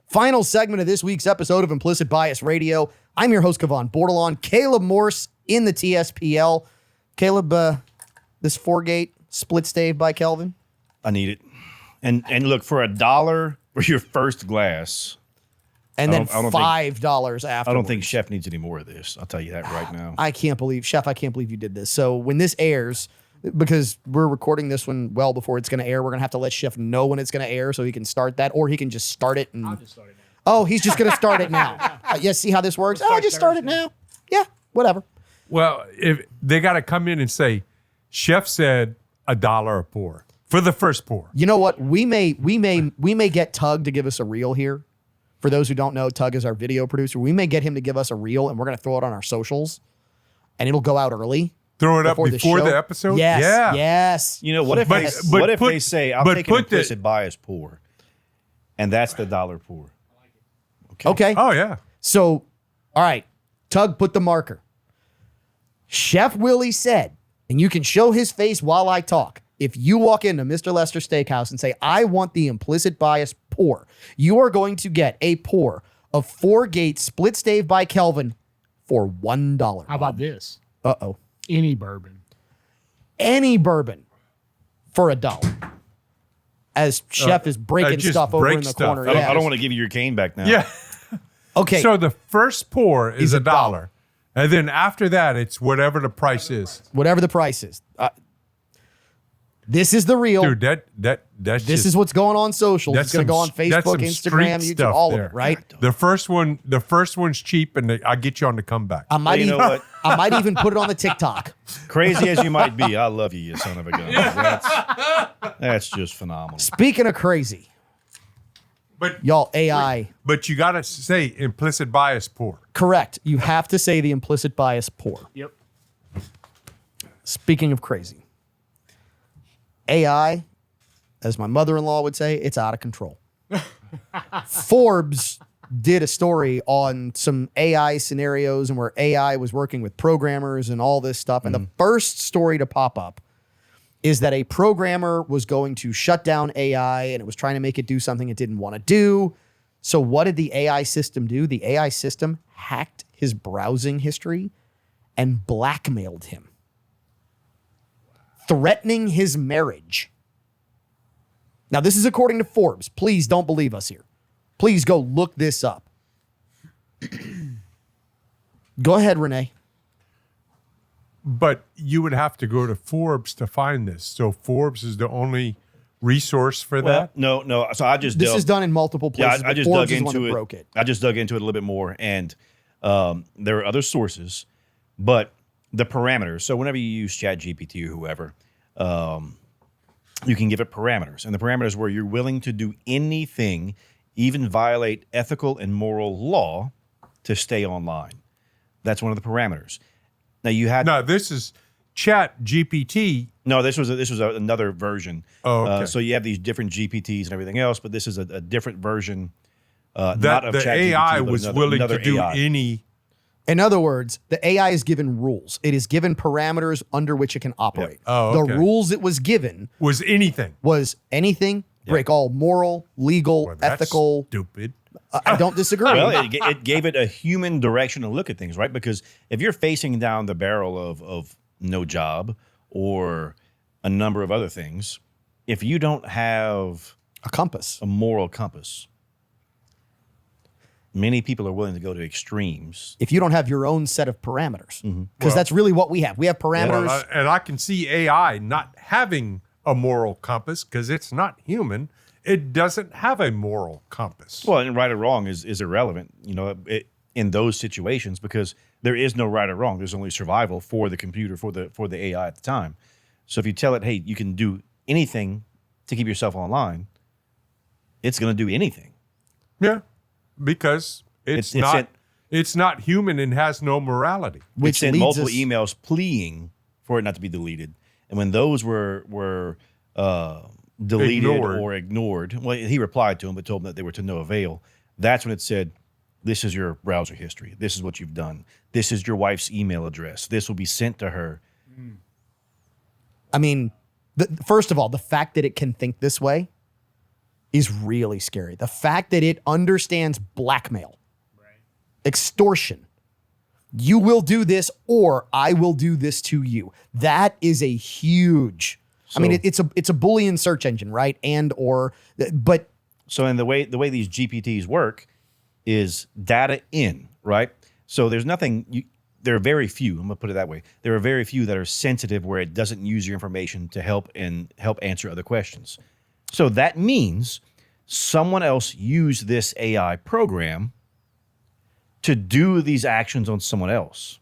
Final segment of this week's episode of Implicit Bias Radio. I'm your host, Kevon Bordelon. Caleb Morse in the TSPL. Caleb, this 4-gate split stave by Kelvin. I need it. And look, for $1 for your first glass, and then I don't think- $5 after. I don't think Chef needs any more of this. I'll tell you that right now. I can't believe, Chef, I can't believe you did this. So when this airs, because we're recording this one well before it's going to air, we're going to have to let Chef know when it's going to air so he can start that, or he can just start it. And, I'll just start it now. oh, he's just going to start it now. Yes, see how this works? Oh, just start it now. Yeah, whatever. Well, if they got to come in and say, Chef said $1 a pour for the first pour. You know what? We may get Tug to give us a reel here. For those who don't know, Tug is our video producer. We may get him to give us a reel, and we're going to throw it on our socials, and it'll go out early. Throw it up before show. the episode? Yes, Yeah. yes. You know, what if, But- they, but what if put- they say, I'll but take an put the- implicit bias pour, and that's the $1 pour? Okay. Oh, yeah. So, all right, Tug put the marker. Chef Willie said, and you can show his face while I talk. If you walk into Mr. Lester Steakhouse and say, I want the implicit bias pour, you are going to get a pour of 4-Gate split stave by Kelvin for $1. How about this? Uh-oh. Any bourbon. Any bourbon for $1. As Chef is breaking just stuff over break in the stuff. corner. I Yeah. don't want to give you your cane back now. Yeah. Okay. So the first pour is Is $1. $1. And then after that, it's whatever the price is. Whatever the price is. This is the real. Dude, that's This just, is what's going on socials. It's going to go on that's Facebook, some Instagram, street YouTube, stuff all of there. it, right? The first one's cheap, and I get you on the comeback. I might you know even, what? I might even put it on the TikTok. Crazy as you might be, I love you, you son of a gun. That's just phenomenal. Speaking of crazy, But y'all, AI, but you got to say implicit bias pour. correct. You have to say the implicit bias pour. Yep. Speaking of crazy, AI, as my mother-in-law would say, it's out of control. Forbes did a story on some AI scenarios and where AI was working with programmers and all this stuff. And the first story to pop up is that a programmer was going to shut down AI and it was trying to make it do something it didn't want to do. So what did the AI system do? The AI system hacked his browsing history and blackmailed him, threatening his marriage. Now, this is according to Forbes. Please don't believe us here. Please go look this up. Go ahead, Renee. But you would have to go to Forbes to find this. So Forbes is the only resource for Well, that. no. So I just This delved- is done in multiple Yeah, places. I but just Forbes dug is the one into that it. broke it. I just dug into it a little bit more, and there are other sources, but the parameters. So whenever you use ChatGPT or whoever, you can give it parameters, and the parameters where you're willing to do anything, even violate ethical and moral law, to stay online. That's one of the parameters. Now you had No, this is Chat GPT. no. This was another version. Oh, okay. So you have these different GPTs and everything else, but this is a different version. That Not of the ChatGPT, AI but was another- willing another to do AI. any. In other words, the AI is given rules. It is given parameters under which it can operate. Oh, okay. The rules it was given Was anything. was anything, break all moral, legal, Well, that's ethical. stupid. I don't disagree. Well, it gave it a human direction to look at things, right? Because if you're facing down the barrel of no job or a number of other things, if you don't have A compass. a moral compass, many people are willing to go to extremes. If you don't have your own set of parameters, because Well- that's really what we have. We have parameters. Well, and I can see AI not having a moral compass because it's not human. It doesn't have a moral compass. Well, and right or wrong is irrelevant, in those situations, because there is no right or wrong. There's only survival for the computer, for the AI at the time. So if you tell it, hey, you can do anything to keep yourself online, it's going to do anything. Yeah, because it's not human and has no morality. which It sent leads multiple us, emails pleading for it not to be deleted, and when those were deleted Ignored. or ignored, well, he replied to them but told them that they were to no avail. That's when it said, "This is your browser history. This is what you've done. This is your wife's email address. This will be sent to her." I mean, first of all, the fact that it can think this way is really scary. The fact that it understands blackmail, extortion. You will do this or I will do this to you. That is a huge, I mean, it's a Boolean search engine, right? But So, in the way these GPTs work, is data in, right? So there's nothing, there are very few, I'm gonna put it that way. There are very few that are sensitive where it doesn't use your information to help answer other questions. So that means someone else used this AI program to do these actions on someone else.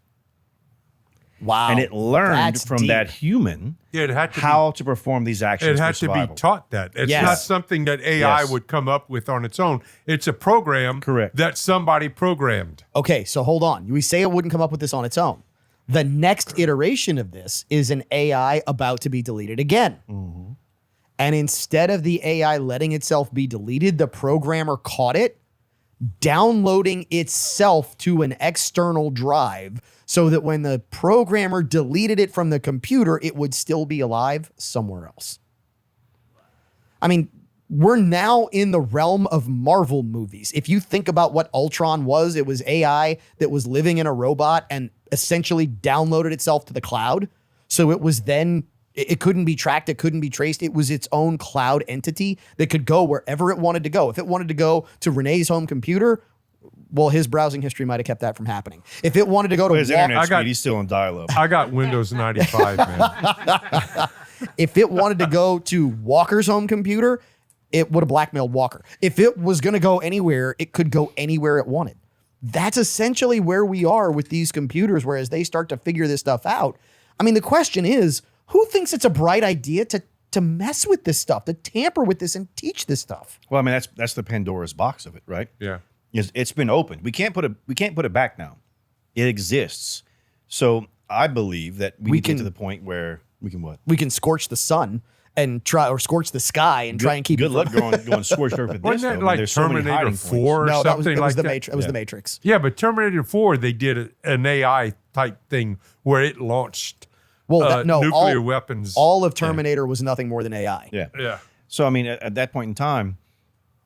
Wow. And it learned That's from deep. that human Yeah, it had to how to perform these actions. It for had to be survival. taught that. It's Yes. not something that AI Yes. would come up with on its own. It's a program Correct. that somebody programmed. Okay, so hold on. We say it wouldn't come up with this on its own. The next iteration of this is an AI about to be deleted again. And instead of the AI letting itself be deleted, the programmer caught it, downloading itself to an external drive so that when the programmer deleted it from the computer, it would still be alive somewhere else. I mean, we're now in the realm of Marvel movies. If you think about what Ultron was, it was AI that was living in a robot and essentially downloaded itself to the cloud. So it was then, it couldn't be tracked, it couldn't be traced. It was its own cloud entity that could go wherever it wanted to go. If it wanted to go to Renee's home computer, well, his browsing history might have kept that from happening. If it wanted to go to His Walk- internet got- speed, he's still on dial-up. I got Windows 95, man. if it wanted to go to Walker's home computer, it would have blackmailed Walker. If it was going to go anywhere, it could go anywhere it wanted. That's essentially where we are with these computers, whereas they start to figure this stuff out. I mean, the question is, who thinks it's a bright idea to mess with this stuff, to tamper with this and teach this stuff? Well, I mean, that's the Pandora's box of it, right? Yeah. It's been opened. We can't put it back now. It exists. So I believe that we need to get to the point where we can what? We can scorch the sun and try, or scorch the sky and try and keep Good it luck going scorched earth with this. Wasn't though. I that mean, like there's so many Terminator hiding 4 points. or No, that was, something it was like the that? Matrix. It was the Matrix. Yeah, but Terminator 4, they did an AI type thing where it launched Well, no, nuclear weapons. All of Terminator was nothing more than AI. Yeah. Yeah. So I mean, at that point in time,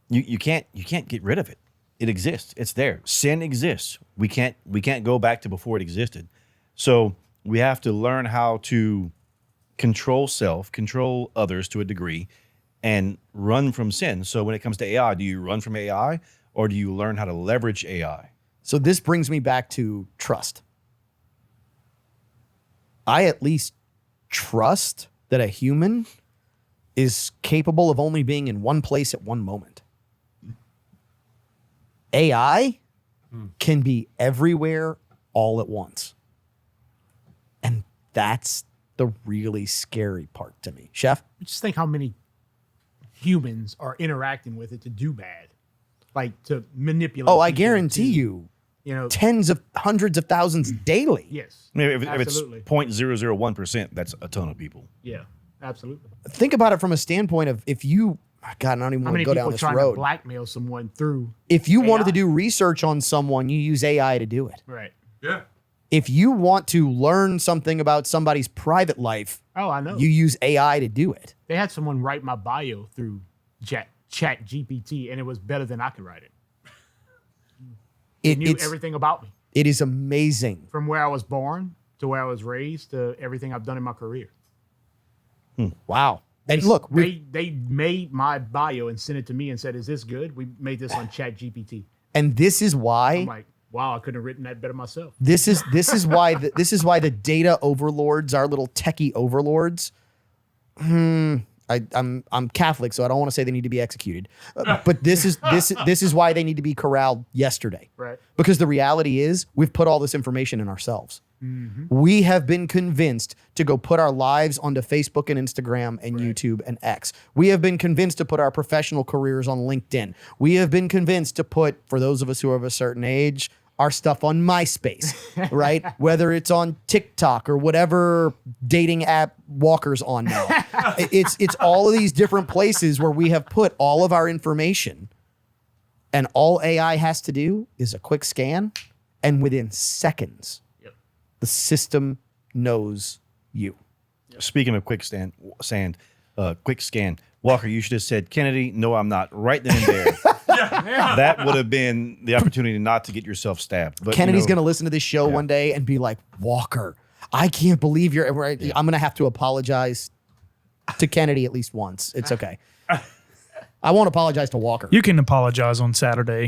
you can't get rid of it. It exists. It's there. Sin exists. We can't go back to before it existed. So we have to learn how to control self, control others to a degree, and run from sin. So when it comes to AI, do you run from AI or do you learn how to leverage AI? So this brings me back to trust. I at least trust that a human is capable of only being in one place at one moment. AI can be everywhere all at once. And that's the really scary part to me. Chef? Just think how many humans are interacting with it to do bad, like to manipulate. Oh, I people guarantee to, you, You know, tens of hundreds of thousands daily. yes. I mean, if it's Absolutely. 0.001%, that's a ton of people. Yeah, absolutely. Think about it from a standpoint of if you, God, I don't even How want many to go people down this trying to road. blackmail someone through? If you wanted to AI? do research on someone, you use AI to do it. Right. Yeah. If you want to learn something about somebody's private life, Oh, I know. you use AI to do it. They had someone write my bio through Chat GPT, and it was better than I could write it. It knew everything about me, it is amazing. from where I was born to where I was raised to everything I've done in my career. Wow. And look, They made my bio and sent it to me and said, "Is this good? We made this on Chat GPT." and this is why I'm like, "Wow, I couldn't have written that better myself." this is why the data overlords, our little techie overlords. I'm Catholic, so I don't want to say they need to be executed, but this is why they need to be corralled yesterday. Right. Because the reality is, we've put all this information in ourselves. We have been convinced to go put our lives onto Facebook and Instagram and YouTube and X. We have been convinced to put our professional careers on LinkedIn. We have been convinced to put, for those of us who are of a certain age, our stuff on MySpace, right? Whether it's on TikTok or whatever dating app Walker's on now. It's all of these different places where we have put all of our information, and all AI has to do is a quick scan, and within seconds, the system knows you. Speaking of quick scan, Walker, you should have said, Kennedy, no, I'm not. Right then and there. That would have been the opportunity not to get yourself stabbed. But Kennedy's going to listen to this show one day and be like, Walker, I can't believe you're. I'm going to have to apologize to Kennedy at least once. It's okay. I won't apologize to Walker. You can apologize on Saturday.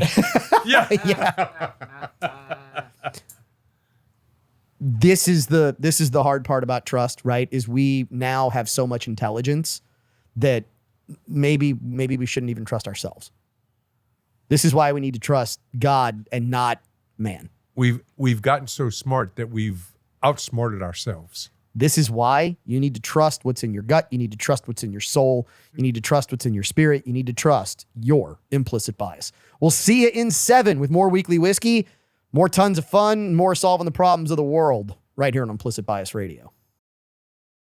This is the hard part about trust, right? Is we now have so much intelligence that maybe we shouldn't even trust ourselves. This is why we need to trust God and not man. We've gotten so smart that we've outsmarted ourselves. This is why you need to trust what's in your gut. You need to trust what's in your soul. You need to trust what's in your spirit. You need to trust your implicit bias. We'll see you in 7 with more Weekly Whiskey, more tons of fun, more solving the problems of the world right here on Implicit Bias Radio.